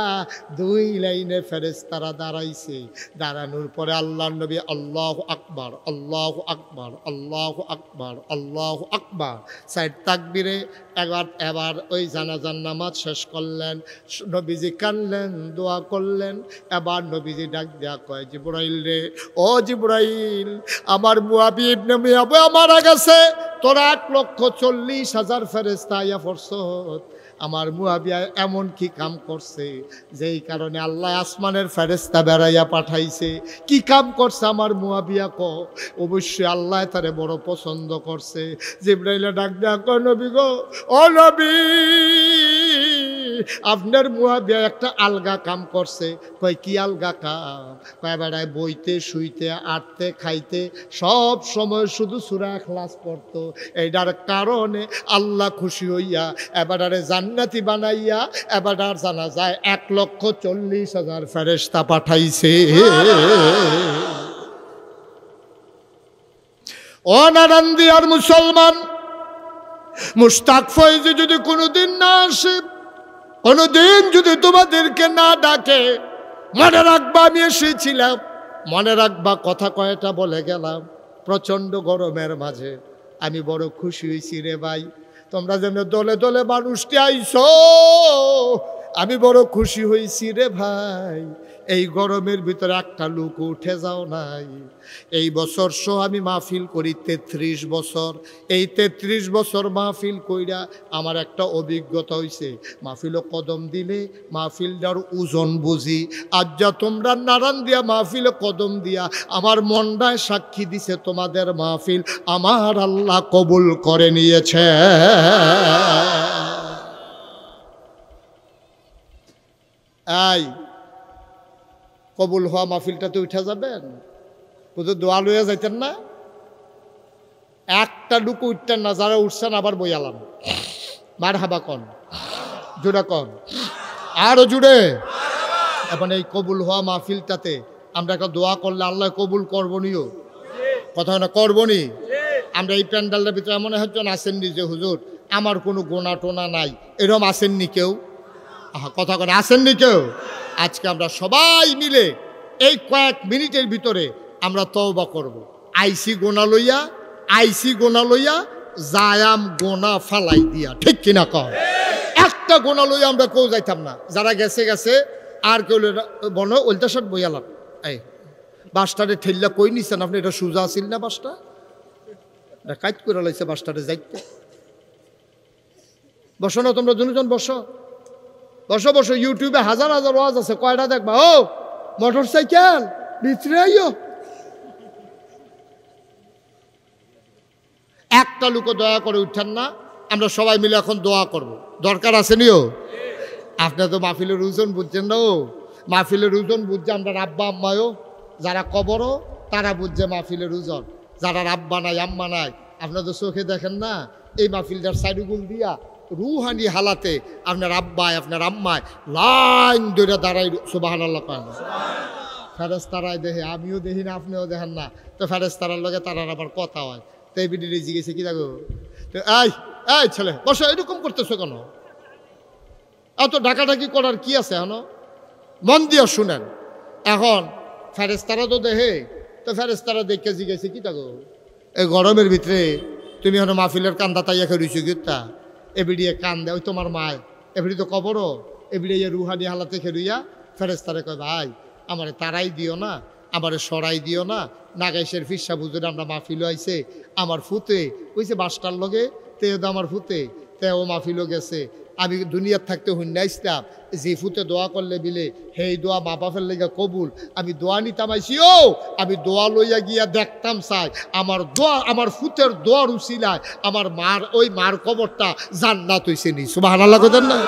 2 লাইনে ফেরেশতারা দাঁড়াইছে। দাঁড়ানোর পরে আল্লাহর নবী আল্লাহু আকবার, আল্লাহু আকবার, আল্লাহু আকবার, আল্লাহু আকবার 4 তাকবীরে এবার ওই জানাজার নামাজ শেষ করলেন। নবীজি কানলেন, দোয়া করলেন। এবার নবীজি ডাক দেয়া কয়, জিবরাইল রে, ও জিবরাইল, আমার মুয়াবি ইবনে মুয়াবি মারা গেছে, তোরা 1,40,000 ফেরেশতা আইয়া পড়ছত। আমার মুয়াবিয়া এমন কি কাম করছে যেই কারণে আল্লাহ আসমানের ফেরেশতা বেড়াইয়া পাঠাইছে? কি কাম করছে আমার মুয়াবিয়া? অবশ্যই আল্লাহ তারে বড় পছন্দ করছে। জিবরাইল ডাক দেয়া কয়, নবী গো, ও নবী, আপনার মুয়াবিয়া একটা আলগা কাম করছে। কয়, কি আলগা কাম? কয়, বেড়ায় বইতে, শুইতে, আটতে, খাইতে সব সময় শুধু সূরা ইখলাস পড়তো। এইটার কারণে আল্লাহ খুশি হইয়া এবারে জান্নাতি বানাইয়া এবার জানা যায় 1,40,000 ফেরেশতা পাঠাইছে। ও নারান্দিয়ার মুসলমান, মুশতাক ফয়েজি যদি কোনোদিন না আসে, কোনোদিন যদি তোমাদেরকে না ডাকে, মনে রাখবা আমি এসেছিলাম, মনে রাখবা কথা কয়টা বলে গেলাম। প্রচণ্ড গরমের মাঝে আমি বড় খুশি হয়েছি রে ভাই, তোমরা যেন দলে দলে মানুষটি আইছো, আমি বড় খুশি হয়েছি রে ভাই। এই গরমের ভিতরে একটা লোক উঠে যাও নাই। এই বছর আমি মাহফিল করি 33 বছর। এই 33 বছর মাহফিল কইরা আমার একটা অভিজ্ঞতা হয়েছে, মাহফিলও কদম দিলে মাহফিলটার ওজন বুঝি। আজ যা তোমরা নারান দিয়া মাহফিলে কদম দিয়া আমার মনটায় সাক্ষী দিছে, তোমাদের মাহফিল আমার আল্লাহ কবুল করে নিয়েছে। এই কবুল হওয়া মাহফিলটাতে উঠে যাবেন, বুঝে দোয়া লইয়া যাইতেন না? একটা ডুকু উঠতেন না, যারা উঠছেন আবার বইয়ালাম। মারহাবা কন, জোরে কন, আরো জুড়ে। এখন এই কবুল হওয়া মাহফিলটাতে আমরা একটা দোয়া করলে আল্লাহ কবুল করবনিও, কথা না করবনি। আমরা এই প্যান্ডালের ভিতরে এমন একজন আসেননি যে হুজুর আমার কোনো গোনা টোনা নাই, এরকম আসেননি কেউ? কথা করে আসেননি কেউ? আজকে আমরা সবাই মিলে এই কয়েক মিনিটের ভিতরে আমরা তওবা করব। আইসি গোনা লইয়া জায়াম গোনা ফালাই দিয়া, ঠিক কিনা কর? একটা গোনা লইয়া আমরা কেউ যাইতাম না, যারা গেছে গেছে। আর কেউ বনো ওলটা শার্ট বইয়ালাম, এই বাসটারে ঠেললা কই নিছেন আপনি? এটা সোজা আসিল না বাসটা? এটা কাইট করে লাইছে বাসটারে যাইতে। বসো না তোমরা দুজন, বসো বসো বসো। ইউটিউবে হাজার হাজার ওয়াজ আছে, কয়টা দেখবা? ও মোটর সাইকেল ভিতরে আইও। একটা লোক দয়া করে উঠেন না, আমরা সবাই মিলে এখন দোয়া করব। দরকার আছে নিও? আপনার তো মাহফিলের ওজন বুঝছেন না? ও মাহফিলের ওজন বুঝছে আমরা আব্বা আম্মায়ও, যারা কবরও তারা বুঝছে মাহফিলের ওজন। যারা আব্বা নাই আম্মা নাই, আপনার তো চোখে দেখেন না, এই মাহফিলটার সাইডুগুল দিয়া রুহানি হালাতে আপনার আব্বায় আপনার আম্মায় লাইন ধরে দাঁড়াই সুবহানাল্লাহ কয় না? ফেরেশতারাই দেখে, আমিও দেখি না, আপনিও দেখেন না, তো ফেরেশতারার লগে তারার আবার কথা হয়। তো এই বিডিরে জিজ্ঞেসে কি দেখো, তো এই ছেলে বসো, এরকম করতেছো কেন? এত ডাকাডাকি করার কি আছে? এখন মন দিয়ে শুনেন। এখন ফেরেশতারা তো দেখে, তো ফেরেশতারা দেখে জিজ্ঞেসে কি দেখো, এই গরমের ভিতরে তুমি এখন মাহফিলের কান্দা তাইয়া খেয়েছো গীতা, এবিডিয়ে কান দেয়, ওই তোমার মায় এবিডি তো কবরও, এবিডিয়ে রুহানি হালাতে খেলুইয়া ফেরেশতারে কয়, ভাই আমারে তারাই দিও না, আমারে সরাই দিও না। নাগাইশের ফিসা বুঝুন আমরা মাহফিলও আইছে, আমার ফুতে ওইছে বাসটার লগে, তেও তো আমার ফুতে, তেও মাহফিলও গেছে। আমি দুনিয়ার থাকতে হইনা ইসলাম, যে ফুতে দোয়া করলে বিলে হেই দোয়া মা বাপের লেগে কবুল। আমি দোয়া নিতাম আইসি, ও আমি দোয়া লইয়া গিয়া দেখতাম চাই আমার দোয়া, আমার ফুতের দোয়ার উসিলায় আমার মার ওই মার কবরটা জান্নাত হইছে নি। সুবহানাল্লাহ কইতেন না?